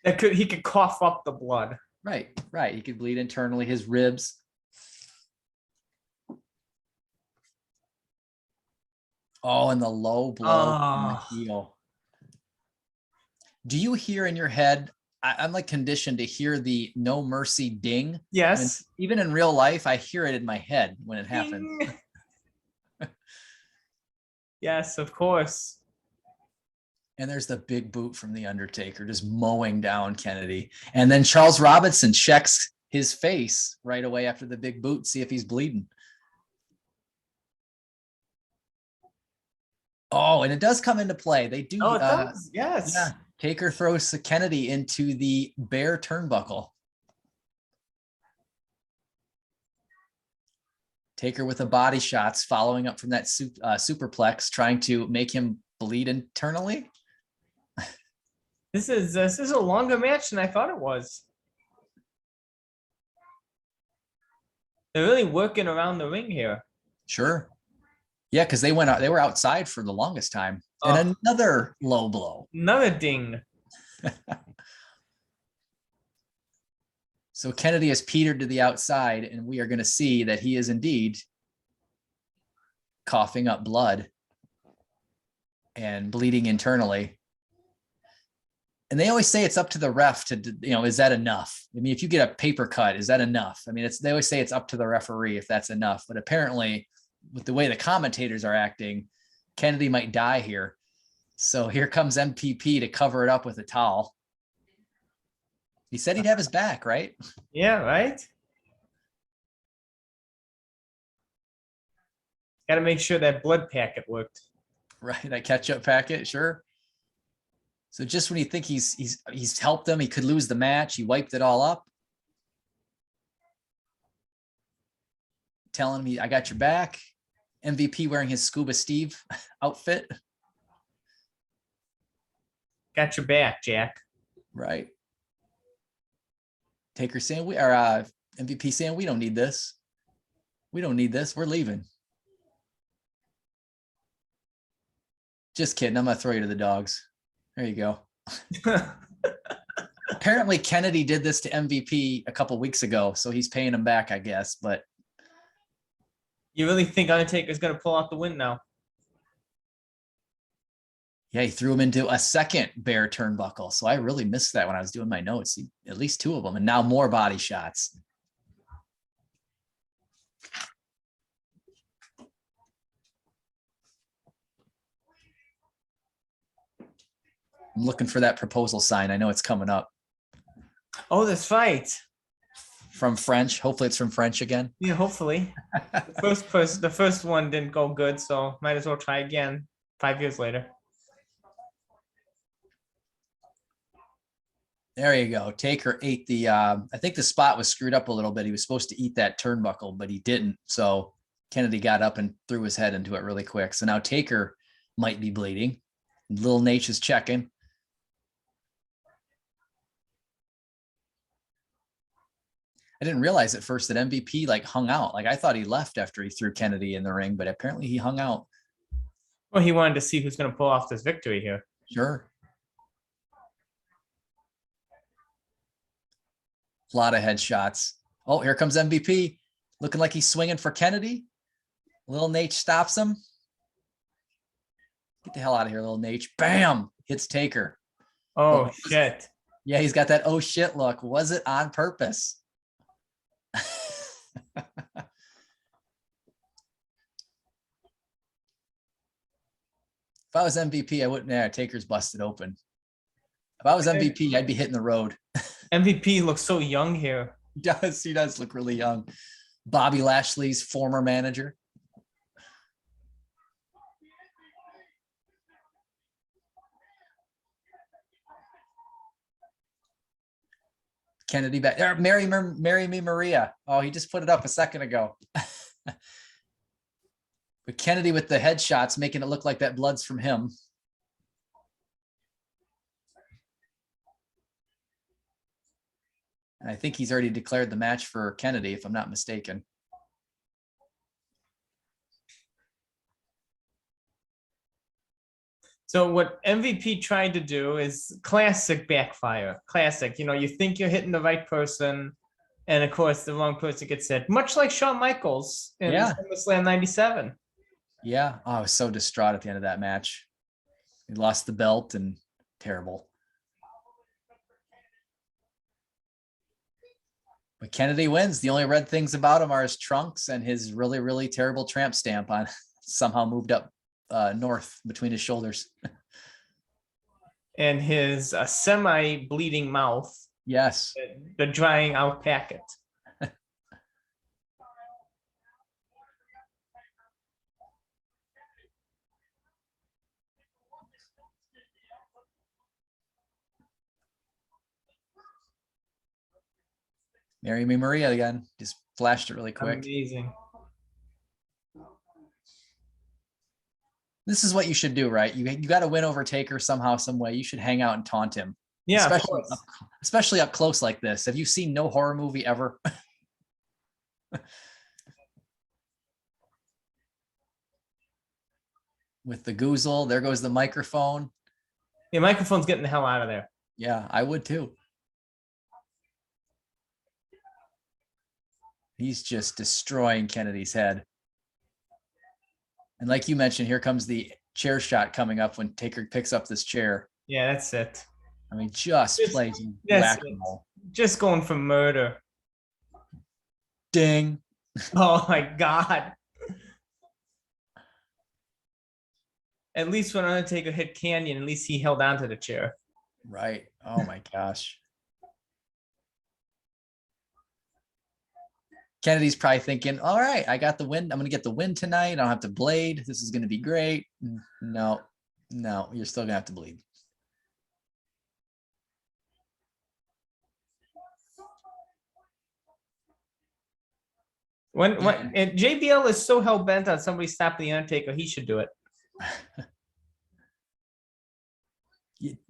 He could cough up the blood. Right. He could bleed internally, his ribs. Oh, and the low blow on the heel. Do you hear in your head I'm like conditioned to hear the no mercy ding. And Yes. even in real life, I hear it in my head when it happens. Ding. Yes, of course. And there's the big boot from The Undertaker just mowing down Kennedy. And then Charles Robinson checks his face right away after the big boot, see if he's bleeding. Oh, and it does come into play. They do. Oh, it does. Yes. Yeah. Taker throws Kennedy into the bear turnbuckle. Taker with the body shots following up from that superplex, trying to make him bleed internally. This is a longer match than I thought it was. They're really working around the ring here. Sure. Yeah, because they were outside for the longest time. And another low blow. Another ding. So Kennedy has petered to the outside, and we are going to see that he is indeed coughing up blood and bleeding internally. And they always say it's up to the ref to, is that enough? I mean, if you get a paper cut, is that enough? I mean, they always say it's up to the referee if that's enough. But apparently, with the way the commentators are acting, Kennedy might die here. So here comes MPP to cover it up with a towel. He said he'd have his back, right? Yeah, right? Got to make sure that blood packet worked. Right, that ketchup packet, sure. So just when you think he's helped them, he could lose the match, he wiped it all up. Telling me, I got your back. MVP wearing his Scuba Steve outfit. Got your back, Jack. Right. Taker saying MVP saying, we don't need this. We don't need this. We're leaving. Just kidding. I'm going to throw you to the dogs. There you go. Apparently Kennedy did this to MVP a couple weeks ago, so he's paying him back, I guess. But you really think Undertaker's going to pull out the win now? yeah, he threw him into a second bear turnbuckle. So I really missed that when I was doing my notes. At least two of them, and now more body shots. I'm looking for that proposal sign. I know it's coming up. Oh, that's right. From French. Hopefully it's from French again. Yeah, hopefully. The first one didn't go good, so might as well try again 5 years later. There you go. Taker ate the, I think the spot was screwed up a little bit. He was supposed to eat that turnbuckle, but he didn't. So Kennedy got up and threw his head into it really quick. So now Taker might be bleeding. Little Nate is checking. I didn't realize at first that MVP like hung out. Like I thought he left after he threw Kennedy in the ring, but apparently he hung out. Well, he wanted to see who's going to pull off this victory here. Sure. A lot of headshots. Oh, here comes MVP. Looking like he's swinging for Kennedy. Little Nate stops him. Get the hell out of here, Little Nate. Bam! Hits Taker. Oh, shit. Yeah, he's got that oh shit look. Was it on purpose? If I was MVP, I wouldn't. Taker's busted open. If I was MVP, I'd be hitting the road. MVP looks so young here. He does look really young. Bobby Lashley's former manager. Kennedy back there. Marry me, Maria. Oh, he just put it up a second ago. But Kennedy with the headshots, making it look like that blood's from him. And I think he's already declared the match for Kennedy, if I'm not mistaken. So what MVP tried to do is classic backfire. Classic. You think you're hitting the right person, and of course the wrong person gets hit. Much like Shawn Michaels in SummerSlam '97. Yeah. Oh, I was so distraught at the end of that match. He lost the belt and terrible. But Kennedy wins. The only red things about him are his trunks and his really, really terrible tramp stamp on somehow moved up north between his shoulders. And his semi-bleeding mouth, Yes. the drying out packet. Marry Me Maria again. Just flashed it really quick. Amazing. This is what you should do, right? You got to win over Taker somehow, some way. You should hang out and taunt him. Yeah, especially up close like this. Have you seen no horror movie ever? With the goozle, there goes the microphone. The microphone's getting the hell out of there. Yeah, I would too. He's just destroying Kennedy's head. And like you mentioned, here comes the chair shot coming up when Taker picks up this chair. Yeah, that's it. I mean, just plays whack-a-mole. Just going for murder. Ding. Oh my God. At least when Undertaker hit Canyon, at least he held on to the chair. Right. Oh my gosh. Kennedy's probably thinking, all right, I got the win. I'm going to get the win tonight. I don't have to blade. This is going to be great. No, you're still going to have to bleed. When and JBL is so hell bent on somebody stopping the Undertaker, he should do it.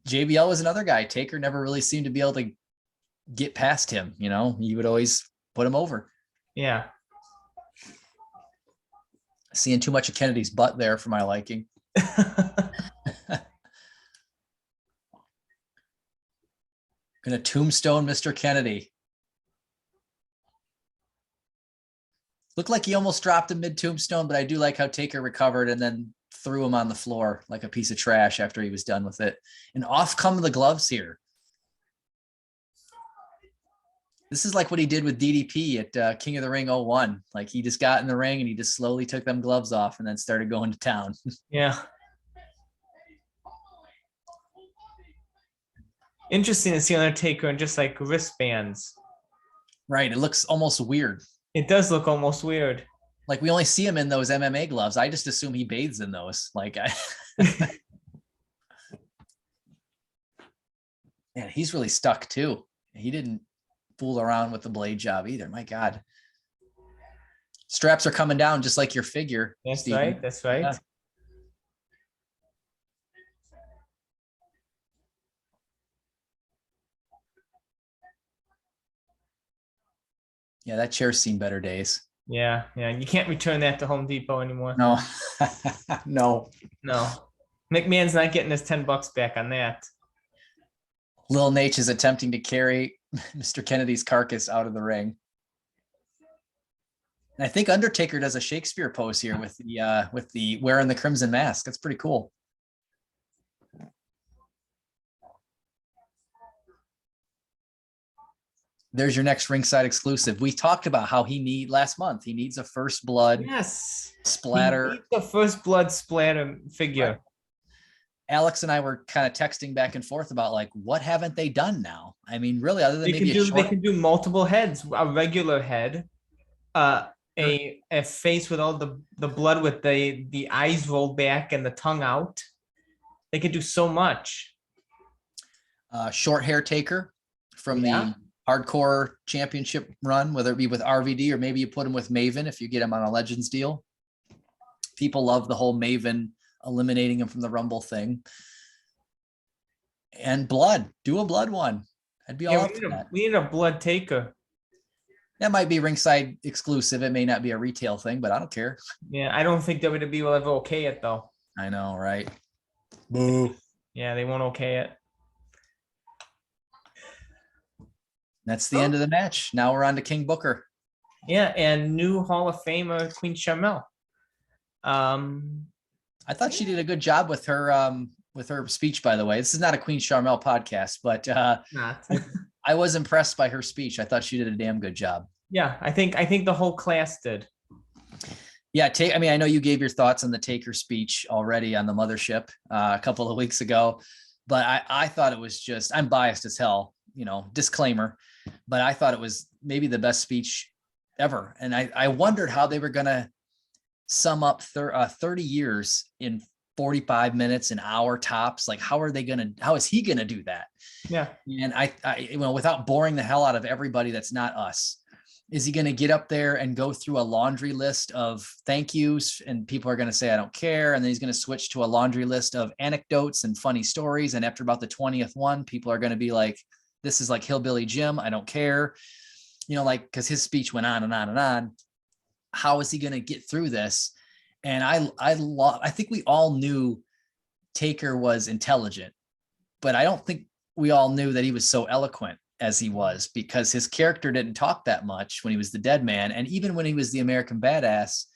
JBL was another guy. Taker never really seemed to be able to get past him. You know, he would always put him over. Yeah. Seeing too much of Kennedy's butt there for my liking. Gonna tombstone Mr. Kennedy. Looked like he almost dropped him mid tombstone, but I do like how Taker recovered and then threw him on the floor like a piece of trash after he was done with it. And off come the gloves here. This is like what he did with DDP at King of the Ring 01. Like he just got in the ring and he just slowly took them gloves off and then started going to town. Yeah. Interesting to see Undertaker and just like wristbands. Right. It looks almost weird. It does look almost weird. Like we only see him in those MMA gloves. I just assume he bathes in those. Like man, he's really stuck too. He didn't fool around with the blade job either. My God. Straps are coming down just like your figure. That's Steven. right. That's right. Yeah. Yeah, that chair's seen better days. Yeah. You can't return that to Home Depot anymore. No. No. McMahon's not getting his $10 back on that. Lil Nate is attempting to carry Mr. Kennedy's carcass out of the ring. And I think Undertaker does a Shakespeare pose here with the wearing the crimson mask. That's pretty cool. There's your next ringside exclusive. We talked about how he needs a first blood splatter. He needs a first blood splatter figure. Right. Alex and I were kind of texting back and forth about like, what haven't they done now? I mean, really, other than they can do multiple heads, a regular head, a face with all the blood with the eyes rolled back and the tongue out. They could do so much. Short hair Taker from the Hardcore Championship run, whether it be with RVD or maybe you put him with Maven if you get him on a Legends deal. People love the whole Maven eliminating him from the Rumble thing. And blood, do a blood one. I'd be all up for that. We need a blood Taker. That might be ringside exclusive. It may not be a retail thing, but I don't care. Yeah, I don't think WWE will ever okay it though. I know, right? Boo. Yeah, they won't okay it. That's the end of the match. Now we're on to King Booker. Yeah, and new Hall of Famer Queen Sharmell. I thought she did a good job with her speech, by the way. This is not a Queen Sharmell podcast, but not. I was impressed by her speech. I thought she did a damn good job. Yeah, I think the whole class did. Yeah, I mean, I know you gave your thoughts on the Taker speech already on the mothership a couple of weeks ago, but I thought it was just, I'm biased as hell, disclaimer, but I thought it was maybe the best speech ever. And I wondered how they were going to sum up 30 years in 45 minutes, an hour tops. Like, how is he going to do that? Yeah. And without boring the hell out of everybody that's not us, is he going to get up there and go through a laundry list of thank yous and people are going to say, I don't care. And then he's going to switch to a laundry list of anecdotes and funny stories. And after about the 20th one, people are going to be like, this is like Hillbilly Jim. I don't care. Cause his speech went on and on and on. How is he going to get through this? And I think we all knew Taker was intelligent, but I don't think we all knew that he was so eloquent as he was, because his character didn't talk that much when he was the dead man. And even when he was the American badass,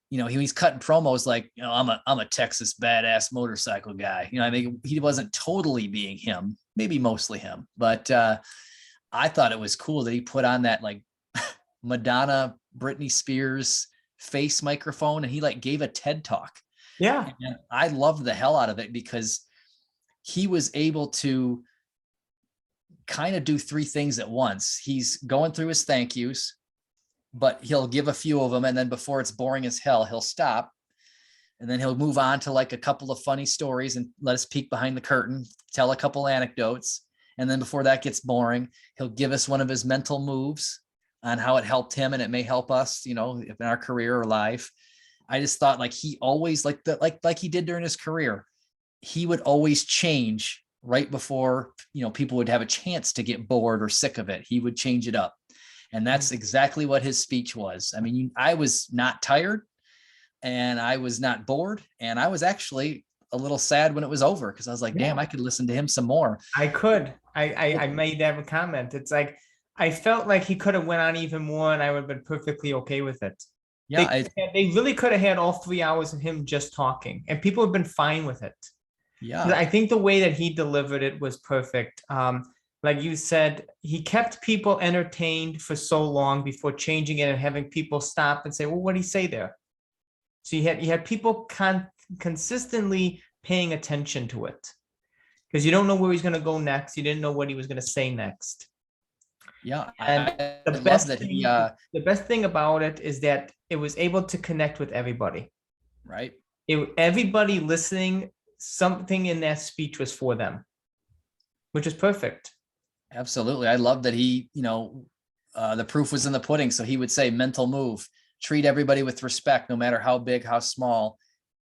he's cutting promos like, I'm a Texas badass motorcycle guy. I mean, he wasn't totally being him, maybe mostly him, but I thought it was cool that he put on that like Madonna, Britney Spears face microphone and he like gave a TED talk. Yeah. And I loved the hell out of it because he was able to kind of do three things at once. He's going through his thank yous, but he'll give a few of them. And then before it's boring as hell, he'll stop. And then he'll move on to like a couple of funny stories and let us peek behind the curtain, tell a couple anecdotes. And then before that gets boring, he'll give us one of his mental moves on how it helped him and it may help us, in our career or life. I just thought like he always like he did during his career, he would always change right before, people would have a chance to get bored or sick of it. He would change it up. And that's exactly what his speech was. I mean, I was not tired and I was not bored. And I was actually a little sad when it was over because I was like, damn, I could listen to him some more. I could. I made that a comment. It's like, I felt like he could have went on even more and I would have been perfectly okay with it. Yeah. They really could have had all 3 hours of him just talking and people have been fine with it. Yeah. I think the way that he delivered it was perfect. Like you said, he kept people entertained for so long before changing it and having people stop and say, well, what did he say there? So you had people consistently paying attention to it because you don't know where he's going to go next. You didn't know what he was going to say next. Yeah. And the best thing about it is that it was able to connect with everybody. Right. Everybody listening, something in that speech was for them, which is perfect. Absolutely. I love that he, the proof was in the pudding. So he would say mental move, treat everybody with respect, no matter how big, how small.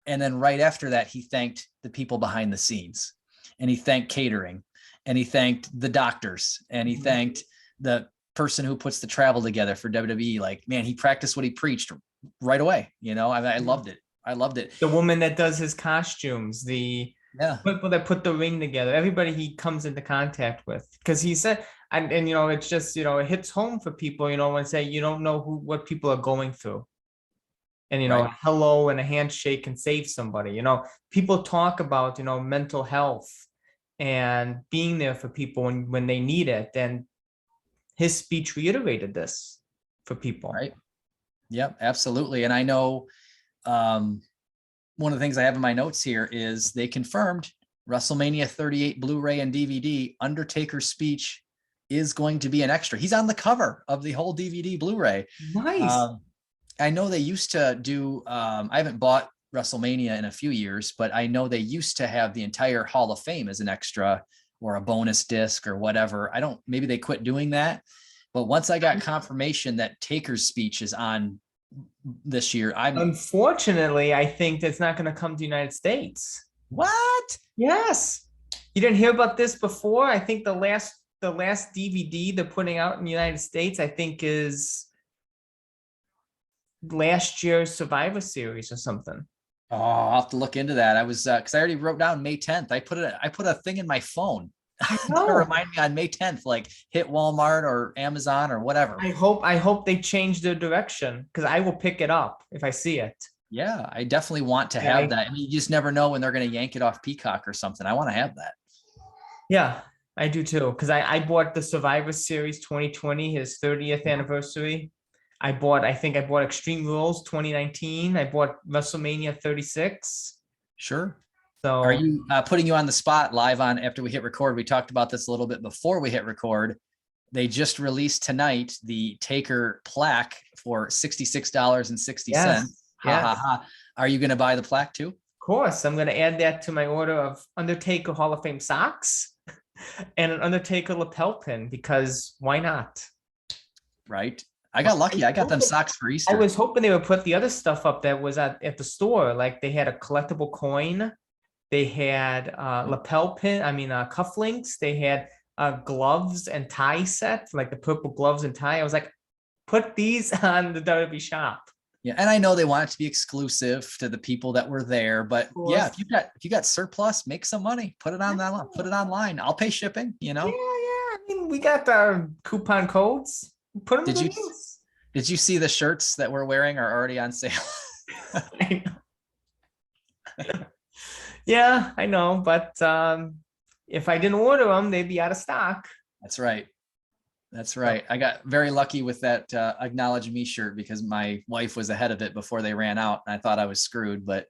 And then right after that, he thanked the people behind the scenes and he thanked catering and he thanked the doctors and he thanked the person who puts the travel together for WWE. Like, man, he practiced what he preached right away. I loved it. I loved it. The woman that does his costumes, the people that put the ring together, everybody he comes into contact with, because he said, and it's just, it hits home for people, when say you don't know what people are going through. And, right. A hello and a handshake can save somebody. People talk about, mental health and being there for people when they need it. And his speech reiterated this for people. Right. Yep, absolutely. And I know one of the things I have in my notes here is they confirmed WrestleMania 38 Blu-ray and DVD, Undertaker's speech is going to be an extra. He's on the cover of the whole DVD Blu-ray. Nice. I know they used to do, I haven't bought WrestleMania in a few years, but I know they used to have the entire Hall of Fame as an extra or a bonus disc or whatever. Maybe they quit doing that. But once I got confirmation that Taker's speech is on this year, unfortunately, I think that's not going to come to the United States. What? Yes. You didn't hear about this before? I think the last DVD they're putting out in the United States, I think, is last year's Survivor Series or something. Oh, I'll have to look into that. I was because I already wrote down May 10th. I put a thing in my phone to remind me on May 10th, like hit Walmart or Amazon or whatever. I hope they change their direction because I will pick it up if I see it. Yeah, I definitely want to have that. I mean, you just never know when they're going to yank it off Peacock or something. I want to have that. Yeah. I do too, because I bought the Survivor Series 2020, his 30th anniversary. I think I bought Extreme Rules 2019. I bought WrestleMania 36. Sure. Are So you putting you on the spot live on after we hit record? We talked about this a little bit before we hit record. They just released tonight the Taker plaque for $66.60. yes, Ha ha yes, of ha. Are you going to buy the plaque too? course. I'm going to add that to my order of Undertaker Hall of Fame socks and an Undertaker lapel pin because why not? Right. I got lucky. I got them socks for I Easter. was hoping they would put the other stuff up that was at the store. Like they had a collectible coin, they had lapel pin, cufflinks, they had gloves and tie sets, like the purple gloves and tie. I was like, put these on the WWE shop. Yeah, and I know they want it to be exclusive to the people that were there, but yeah, if you got surplus, make some money, put it on that line, put it online. I'll pay shipping, you Yeah, yeah. know. I mean, we got the coupon codes. Put them Did to you use. did you see the shirts that we're wearing are already on sale? I know. Yeah, I know, but if I didn't order them, they'd be out of stock. That's right. That's right. I got very lucky with that Acknowledge Me shirt because my wife was ahead of it before they ran out. And I thought I was screwed, but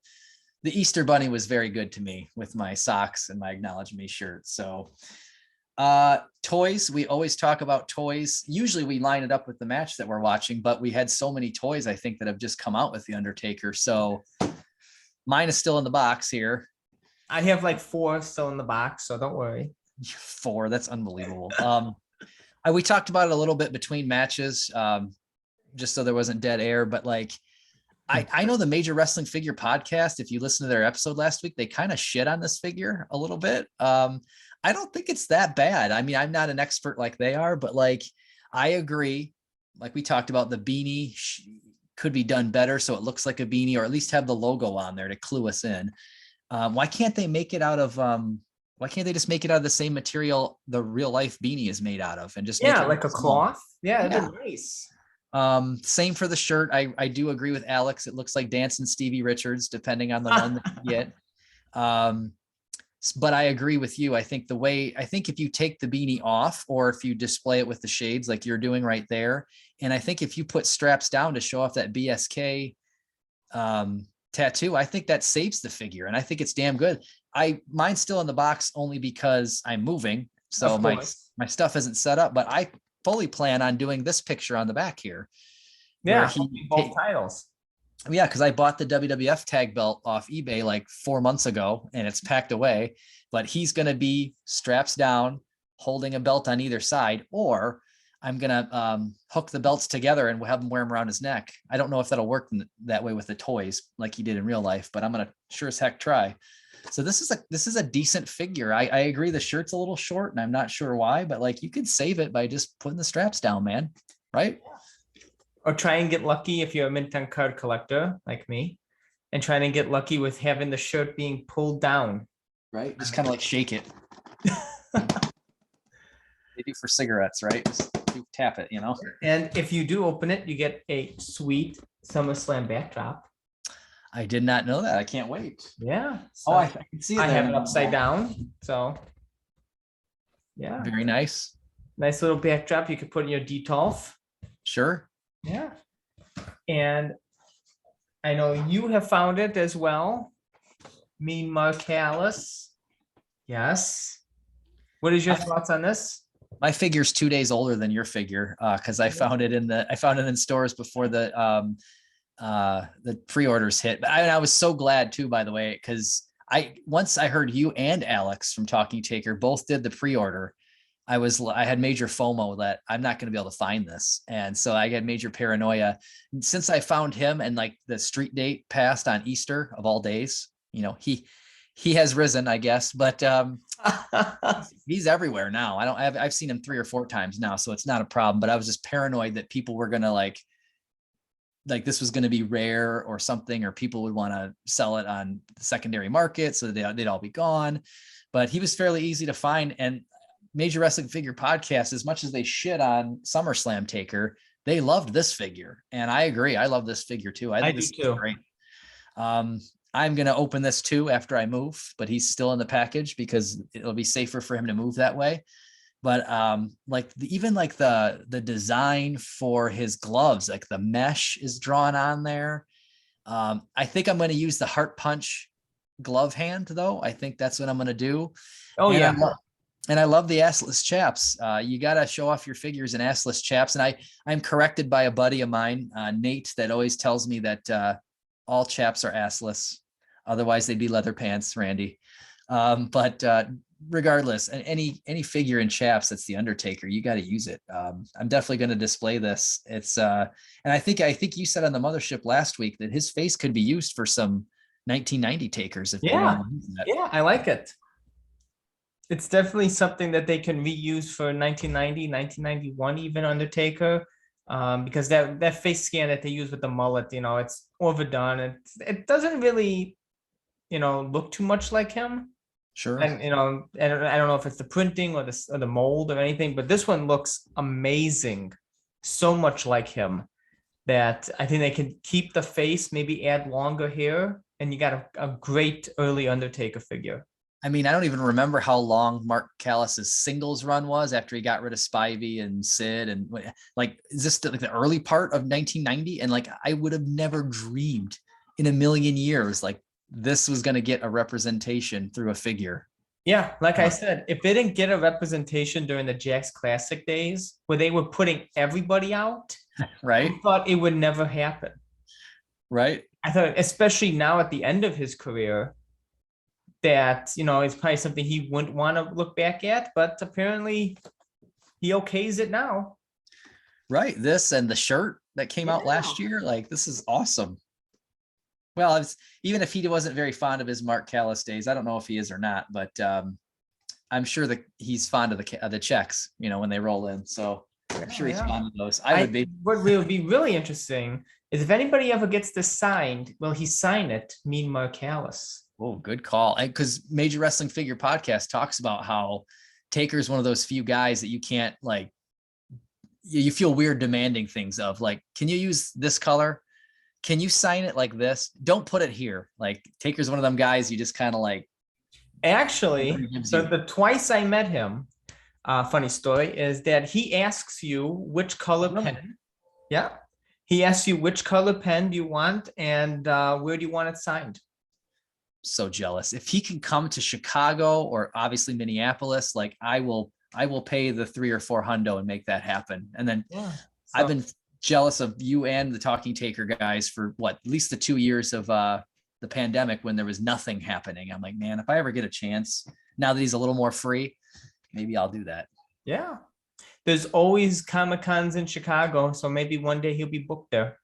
the Easter Bunny was very good to me with my socks and my Acknowledge Me shirt. So toys, we always talk about toys. Usually we line it up with the match that we're watching, but we had so many toys, I think, that have just come out with The Undertaker. So mine is still in the box here. I have like 4 still in the box, so don't worry. 4, that's unbelievable. We talked about it a little bit between matches, just so there wasn't dead air, but like, I know the Major Wrestling Figure podcast, if you listen to their episode last week, they kind of shit on this figure a little bit. I don't think it's that bad. I mean, I'm not an expert like they are, but like, I agree. Like we talked about, the beanie could be done better so it looks like a beanie, or at least have the logo on there to clue us in. Why can't they make it out of why can't they just make it out of the same material the real life beanie is made out of and just make it Like a small? cloth? Yeah, Yeah. it'd be nice. Same for the shirt. I do agree with Alex. It looks like Dancing Stevie Richards, depending on the one that you get. But I agree with you. I think if you take the beanie off, or if you display it with the shades like you're doing right there, and I think if you put straps down to show off that BSK tattoo, I think that saves the figure, and I think it's damn good. Mine's still in the box only because I'm moving, so my stuff isn't set up, but I fully plan on doing this picture on the back here. Yeah, both titles. Yeah, because I bought the WWF tag belt off eBay like 4 months ago, and it's packed away. But he's going to be straps down, holding a belt on either side, or I'm going to hook the belts together and have him wear them around his neck. I don't know if that'll work that way with the toys like he did in real life, but I'm going to sure as heck try. So this is a decent figure. I agree the shirt's a little short, and I'm not sure why, but like, you could save it by just putting the straps down, man. Right? Or try and get lucky if you're a mint on card collector like me, and trying to get lucky with having the shirt being pulled down. Right? Just kind of like shake it. They do for cigarettes, right? Just tap it, you know? And if you do open it, you get a sweet SummerSlam backdrop. I did not know that. I can't wait. Yeah. So I can see it. I have it upside down. So yeah. Very nice. Nice little backdrop. You could put in your Detolf. Sure. Yeah. And I know you have found it as well. Mean Marcalis. Yes. What is your thoughts on this? My figure's 2 days older than your figure, because I found it in stores before the pre-orders hit. But I was so glad too, by the way, because once I heard you and Alex from Talking Taker both did the pre-order, I had major FOMO that I'm not going to be able to find this. And so I had major paranoia. And since I found him and like the street date passed on Easter of all days, you know, he has risen, I guess, but he's everywhere now. I've seen him 3 or 4 times now, so it's not a problem, but I was just paranoid that people were going to like this was going to be rare or something, or people would want to sell it on the secondary market. So they'd all be gone, but he was fairly easy to find. And Major Wrestling Figure Podcast, as much as they shit on SummerSlam Taker, they loved this figure. And I agree. I love this figure too. I think this is great. I'm going to open this too after I move, but he's still in the package because it'll be safer for him to move that way. But like even like the design for his gloves, like the mesh is drawn on there. I think I'm going to use the Heart Punch glove hand though. I think that's what I'm going to do. Oh And yeah. I love the assless chaps. You got to show off your figures in assless chaps. And I'm corrected by a buddy of mine, Nate, that always tells me that all chaps are assless. Otherwise they'd be leather pants, Randy. But regardless, any figure in chaps that's the Undertaker, you got to use it. I'm definitely going to display this. It's and I think you said on the mothership last week that his face could be used for some 1990 takers if they want to use that. Yeah, I like it. It's definitely something that they can reuse for 1990, 1991, even Undertaker. Because that face scan that they use with the mullet, it's overdone. It doesn't really, look too much like him. Sure. And and I don't know if it's the printing or the mold or anything, but this one looks amazing, so much like him that I think they can keep the face, maybe add longer hair, and you got a great early Undertaker figure. I mean, I don't even remember how long Mark Callis's singles run was after he got rid of Spivey and Sid, and like, is this the early part of 1990? And like, I would have never dreamed in a million years like this was going to get a representation through a figure. Yeah, like I said, if they didn't get a representation during the Jakks Classic days where they were putting everybody out, right? I thought it would never happen. Right. I thought, especially now at the end of his career, that it's probably something he wouldn't want to look back at, but apparently he okays it now. Right. This and the shirt that came out last year, like this is awesome. Well, even if he wasn't very fond of his Mark Callis days, I don't know if he is or not, but I'm sure that he's fond of the checks, when they roll in. So I'm sure he's fond of those. I would be. What would be really interesting is if anybody ever gets this signed, will he sign it? Mean Mark Callis. Oh, good call. Because Major Wrestling Figure Podcast talks about how Taker is one of those few guys that you can't like, you feel weird demanding things of like, can you use this color? Can you sign it like this? Don't put it here. Like Taker's one of them guys you just kind of like. Actually, so the twice I met him, funny story is that he asks you which color pen. Yeah. He asks you which color pen do you want and where do you want it signed? So jealous. If he can come to Chicago or obviously Minneapolis, like I will pay the 3 or 4 hundo and make that happen. And then I've been jealous of you and the Talking Taker guys for at least the 2 years of the pandemic when there was nothing happening. I'm like, man, if I ever get a chance, now that he's a little more free, maybe I'll do that. Yeah. There's always Comic-Cons in Chicago. So maybe one day he'll be booked there.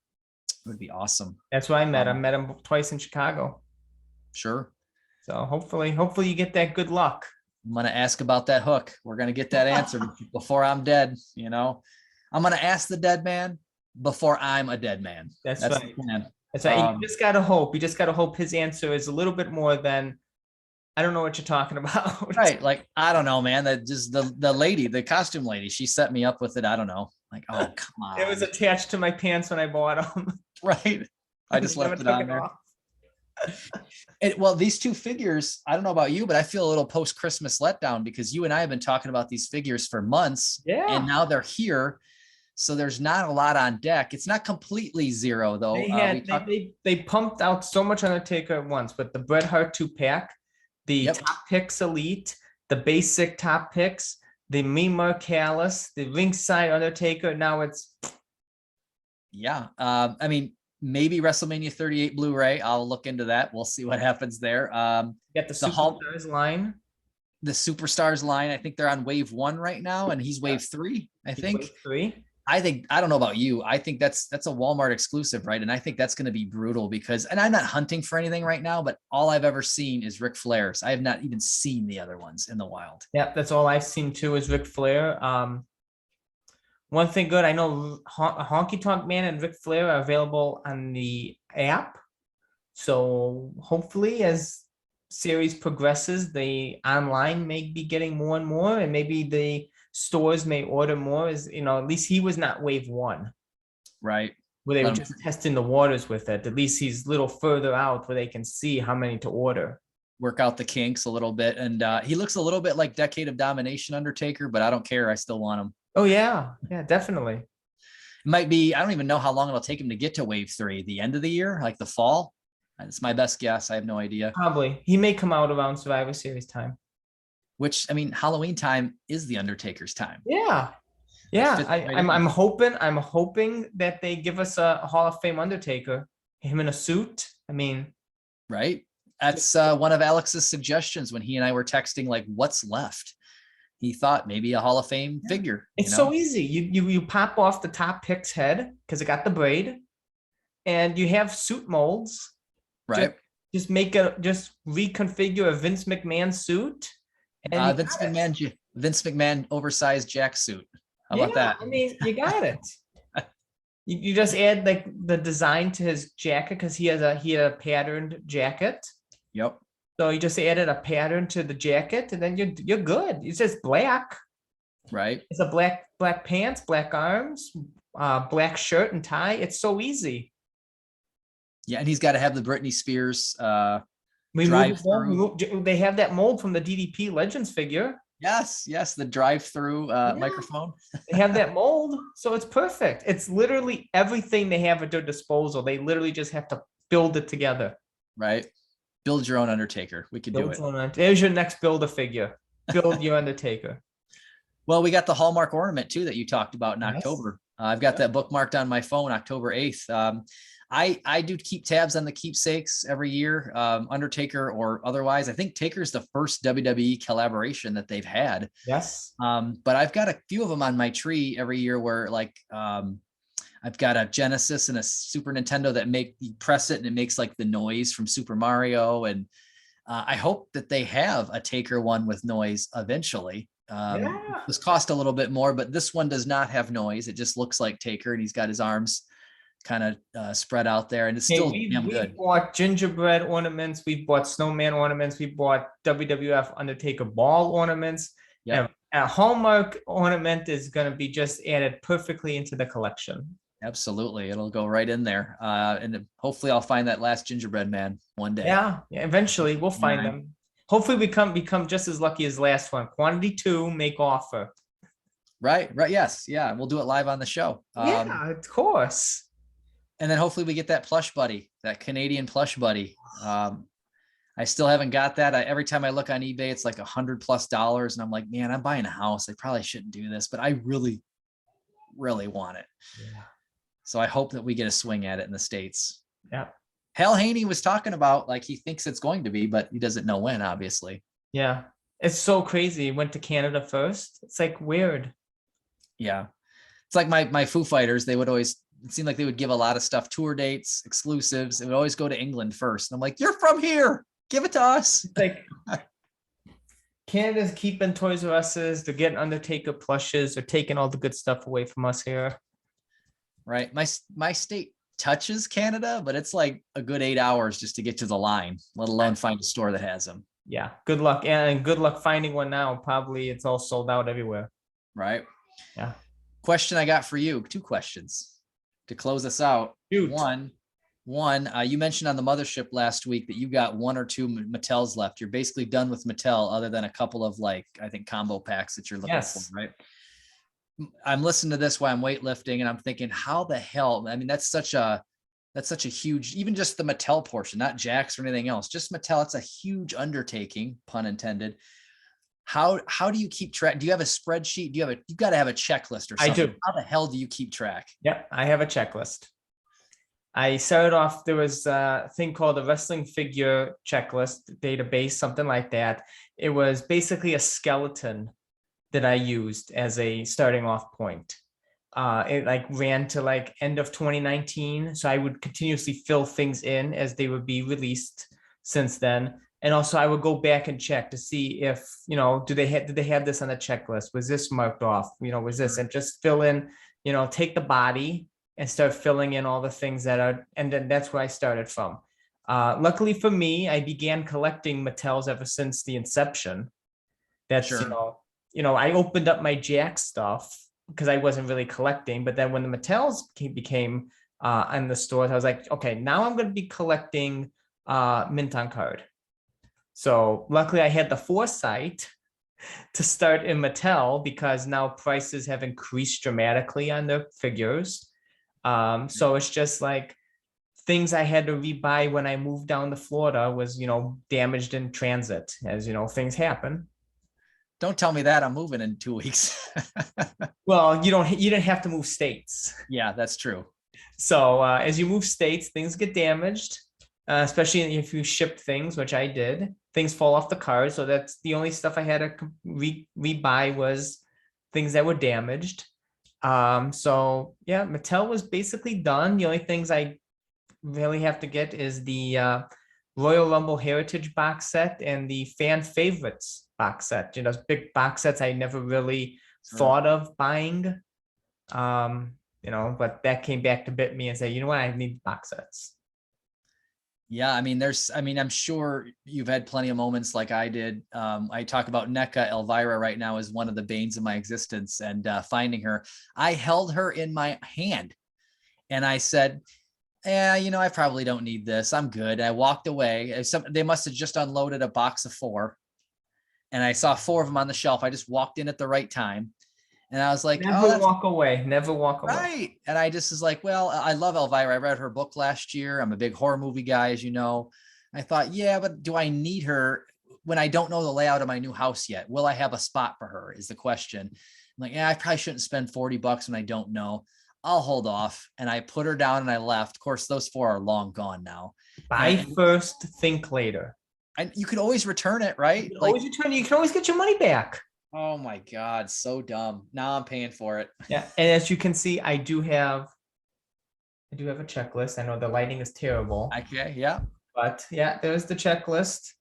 It would be awesome. That's where I met him. Met him twice in Chicago. Sure. So hopefully you get that good luck. I'm going to ask about that hook. We're going to get that answer before I'm dead. I'm going to ask the dead man before I'm a dead man. That's right. The plan. That's right. You just got to hope. You just got to hope his answer is a little bit more than, I don't know what you're talking about. Right. Like, I don't know, man. That just the lady, the costume lady, she set me up with it. I don't know. Like, oh, come on. It was attached to my pants when I bought them. Right. I just left it on there. Well, these two figures, I don't know about you, but I feel a little post-Christmas letdown because you and I have been talking about these figures for months. Yeah. And now they're here. So there's not a lot on deck. It's not completely zero, though. They pumped out so much Undertaker at once, but the Bret Hart 2-pack, the Top Picks Elite, the basic Top Picks, the Mean Mark Callis, the ringside Undertaker. Now it's. Yeah. I mean, maybe WrestleMania 38 Blu-ray. I'll look into that. We'll see what happens there. You got the Superstars line. The Superstars line. I think they're on wave 1 right now, and he's wave 3. I think. Wave 3. I don't know about you. I think that's a Walmart exclusive, right? And I think that's going to be brutal because, and I'm not hunting for anything right now, but all I've ever seen is Ric Flair's. I have not even seen the other ones in the wild. Yeah, that's all I've seen too is Ric Flair. One thing good, I know Honky Tonk Man and Ric Flair are available on the app. So hopefully as series progresses, the online may be getting more and more, and maybe the stores may order more, as at least he was not wave 1. Right. where they were Let him just testing the waters with it. At least he's a little further out where they can see how many to order. work out the kinks a little bit. And he looks a little bit like Decade of Domination Undertaker, but I don't care. I still want him. Oh yeah, yeah, definitely. It might be, I don't even know how long it'll take him to get to Wave 3, the end of the year, like the fall. It's my best guess. I have no idea. Probably he may come out around Survivor Series time. Which, I mean, Halloween time is the Undertaker's time. Yeah, yeah. I'm hoping that they give us a Hall of Fame Undertaker, him in a suit. I mean, right? That's one of Alex's suggestions when he and I were texting, like, what's left? He thought maybe a Hall of Fame figure. It's so easy. You pop off the top pick's head because it got the braid, and you have suit molds. Right. Just reconfigure a Vince McMahon suit. And Vince McMahon oversized Jack suit. How about that? I mean, you got it. You just add like the design to his jacket because he had a patterned jacket. Yep. So you just added a pattern to the jacket, and then you're good. It's just black. Right. It's a black pants, black arms, black shirt and tie. It's so easy. Yeah, and he's got to have the Britney Spears drive-through. They have that mold from the DDP Legends figure. Yes, the drive-through microphone. They have that mold, so it's perfect. It's literally everything they have at their disposal. They literally just have to build it together. Right. Build your own Undertaker. We could do it. There's your next Build-A-Figure. Build your Undertaker. Well, we got the Hallmark ornament too that you talked about in October. I've got that bookmarked on my phone, October 8th. I do keep tabs on the keepsakes every year, Undertaker or otherwise. I think Taker's the first WWE collaboration that they've had. Yes. But I've got a few of them on my tree every year where like I've got a Genesis and a Super Nintendo that you press it and it makes like the noise from Super Mario. And I hope that they have a Taker one with noise eventually. This cost a little bit more, but this one does not have noise. It just looks like Taker, and he's got his arms kind of spread out there, and it's still damn good. We bought gingerbread ornaments, we bought snowman ornaments, we bought WWF Undertaker ball ornaments. Yeah, a Hallmark ornament is going to be just added perfectly into the collection. Absolutely, it'll go right in there, and hopefully I'll find that last gingerbread man one day. Yeah, eventually we'll find them. Hopefully we become just as lucky as last one. Quantity 2, make offer. Right. Yes. Yeah. We'll do it live on the show. Yeah, of course. And then hopefully we get that plush buddy, that Canadian plush buddy. I still haven't got that. Every time I look on eBay, it's like $100+. And I'm like, man, I'm buying a house. I probably shouldn't do this, but I really, really want it. Yeah. So I hope that we get a swing at it in the States. Yeah. Hal Haney was talking about like he thinks it's going to be, but he doesn't know when, obviously. Yeah. It's so crazy. He went to Canada first. It's like weird. Yeah. It's like my Foo Fighters. It seemed like they would give a lot of stuff, tour dates, exclusives. It would always go to England first. And I'm like, you're from here. Give it to us. It's like Canada's keeping Toys R Us's. They're getting Undertaker plushes. They're taking all the good stuff away from us here. Right. My state touches Canada, but it's like a good 8 hours just to get to the line, let alone find a store that has them. Yeah. Good luck. And good luck finding one now. Probably it's all sold out everywhere. Right. Yeah. Question I got for you. 2 questions to close us out. Shoot. One, you mentioned on the mothership last week that you got 1 or 2 Mattels left. You're basically done with Mattel other than a couple of like, I think combo packs that you're looking for, right? I'm listening to this while I'm weightlifting and I'm thinking, how the hell? I mean, that's such a huge, even just the Mattel portion, not Jakks or anything else, just Mattel. It's a huge undertaking, pun intended. How do you keep track? Do you have a spreadsheet? You've got to have a checklist or something. I do. How the hell do you keep track? Yep. I have a checklist. I started off, there was a thing called the wrestling figure checklist database, something like that. It was basically a skeleton that I used as a starting off point. It like ran to like end of 2019. So I would continuously fill things in as they would be released since then. And also I would go back and check to see if, did they have this on the checklist? Was this marked off? Was this, and just fill in, take the body and start filling in all the things that are, and then that's where I started from. Luckily for me, I began collecting Mattels ever since the inception. That's, sure. I opened up my Jack stuff because I wasn't really collecting, but then when the Mattels became in the stores. I was like, okay, now I'm going to be collecting mint on card. So luckily I had the foresight to start in Mattel because now prices have increased dramatically on the figures. So it's just like things I had to rebuy when I moved down to Florida was, damaged in transit, as things happen. Don't tell me that. I'm moving in 2 weeks. Well, you didn't have to move states. Yeah, that's true. So as you move states, things get damaged, especially if you ship things, which I did. Things fall off the card. So that's the only stuff I had to rebuy was things that were damaged. So yeah, Mattel was basically done. The only things I really have to get is the Royal Rumble Heritage box set and the Fan Favorites box set. Big box sets I never really thought of buying. But that came back to bit me and say, you know what, I need box sets. Yeah, I'm sure you've had plenty of moments like I did. I talk about NECA Elvira right now as one of the banes of my existence, and finding her. I held her in my hand and I said, yeah, I probably don't need this. I'm good. I walked away. They must have just unloaded a box of 4. And I saw 4 of them on the shelf. I just walked in at the right time. And I was like, never walk away. Never walk away. Right. And I just was like, well, I love Elvira. I read her book last year. I'm a big horror movie guy, as you know. I thought, yeah, but do I need her when I don't know the layout of my new house yet? Will I have a spot for her is the question. I'm like, yeah, I probably shouldn't spend $40 when I don't know. I'll hold off. And I put her down and I left. Of course, those 4 are long gone now. Buy first, think later. And you can always return it, right? You can always return. You can always get your money back. Oh my God, so dumb. Now I'm paying for it. Yeah, and as you can see, I do have a checklist. I know the lighting is terrible. Okay, yeah. But yeah, there's the checklist.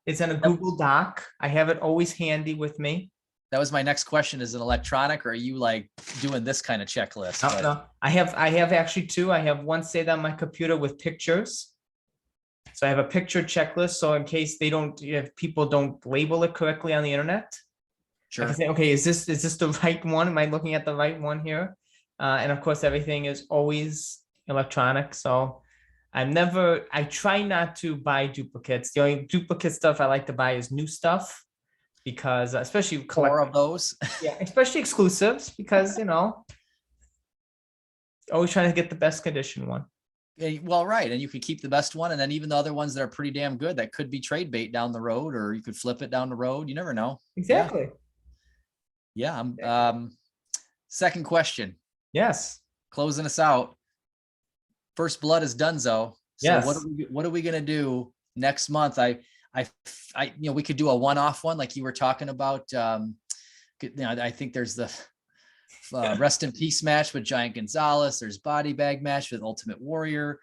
It's in a Google Doc. I have it always handy with me. That was my next question. Is it electronic, or are you like doing this kind of checklist? No. I have actually 2. I have one saved on my computer with pictures. So I have a picture checklist. So in case if people don't label it correctly on the internet, sure. I can say, okay, is this the right one? Am I looking at the right one here? And of course, everything is always electronic. So I try not to buy duplicates. The only duplicate stuff I like to buy is new stuff, because especially 4 of those. Yeah, especially exclusives, because always trying to get the best condition one. Well, right. And you could keep the best one. And then even the other ones that are pretty damn good, that could be trade bait down the road, or you could flip it down the road. You never know. Exactly. Yeah. Second question. Yes. Closing us out. First Blood is donezo. So yes. What are we going to do next month? We could do a one-off one like you were talking about. I think there's the Rest in Peace match with Giant Gonzalez. There's Body Bag match with Ultimate Warrior.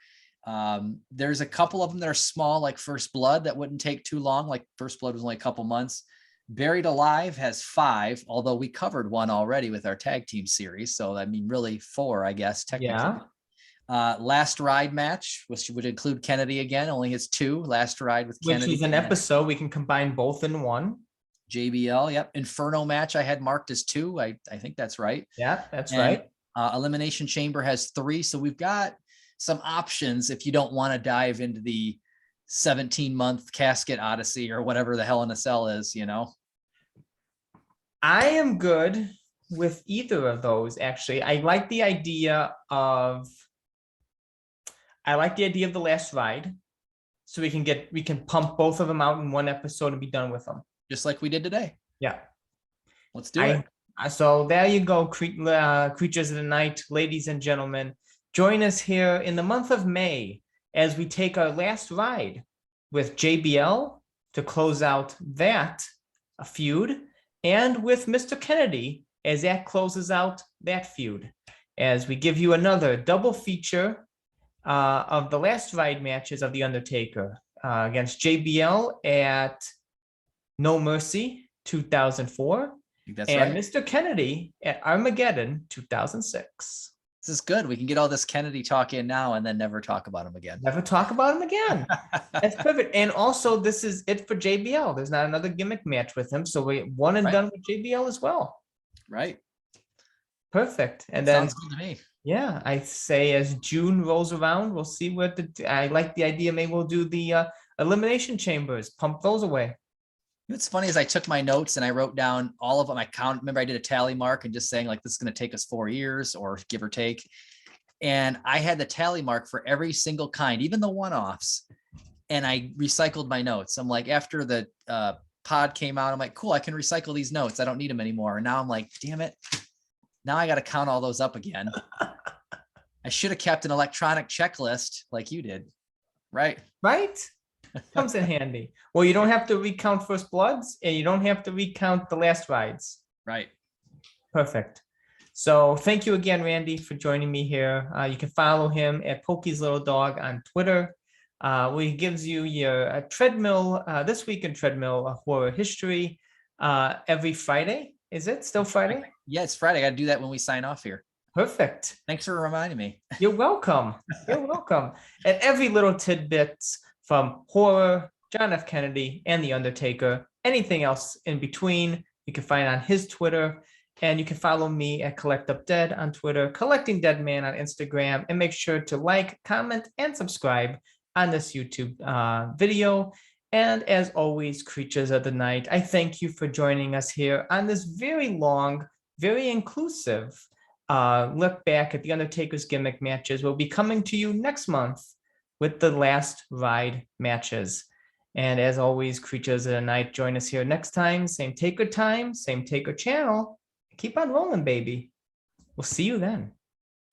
There's a couple of them that are small, like First Blood, that wouldn't take too long. Like First Blood was only a couple months. Buried Alive has 5, although we covered one already with our tag team series. So, really 4, I guess, technically. Yeah. Last Ride match, which would include Kennedy again, only has 2. Last Ride with Kennedy. Which is an episode. We can combine both in one. JBL, yep. Inferno match I had marked as 2. I think that's right. Yeah, that's right. Elimination Chamber has 3. So we've got some options if you don't want to dive into the 17-month casket odyssey or whatever the Hell in a Cell is, I am good with either of those, actually. I like the idea of the Last Ride. So we can pump both of them out in one episode and be done with them. Just like we did today. Yeah. Let's do it. So there you go, Creatures of the Night, ladies and gentlemen. Join us here in the month of May as we take our last ride with JBL to close out that feud, and with Mr. Kennedy as that closes out that feud, as we give you another double feature of the last ride matches of The Undertaker against JBL at No Mercy 2004, That's and right. Mr. Kennedy at Armageddon 2006. This is good. We can get all this Kennedy talk in now and then never talk about him again. Never talk about him again. That's perfect. And also, this is it for JBL. There's not another gimmick match with him. So we one and done with JBL as well. Right. Perfect. And then sounds good to me. Yeah, I say as June rolls around, we'll see what I like the idea. Maybe we'll do the elimination chambers, pump those away. What's funny is I took my notes and I wrote down all of them. I count, remember I did a tally mark and just saying like, this is going to take us 4 years or give or take. And I had the tally mark for every single kind, even the one-offs. And I recycled my notes. I'm like, after the pod came out, I'm like, cool, I can recycle these notes. I don't need them anymore. And now I'm like, damn it. Now I got to count all those up again. I should have kept an electronic checklist like you did. Right. Right? Comes in handy. Well, you don't have to recount first bloods and you don't have to recount the last rides. Right. Perfect. So thank you again, Randy, for joining me here. You can follow him at Pokey's Little Dog on Twitter, where he gives you your treadmill, This Week in Treadmill Horror History every Friday. Is it still Friday? Yeah, it's Friday. I got to do that when we sign off here. Perfect. Thanks for reminding me. You're welcome. You're welcome. And every little tidbits from horror, John F. Kennedy, and The Undertaker, anything else in between, you can find on his Twitter. And you can follow me at Collect Up Dead on Twitter, Collecting Dead Man on Instagram, and make sure to like, comment, and subscribe on this YouTube video. And as always, creatures of the night, I thank you for joining us here on this very long, very inclusive look back at The Undertaker's gimmick matches. We'll be coming to you next month with the last ride matches. And as always, creatures of the night, join us here next time. Same Taker time, same Taker channel. Keep on rolling, baby. We'll see you then.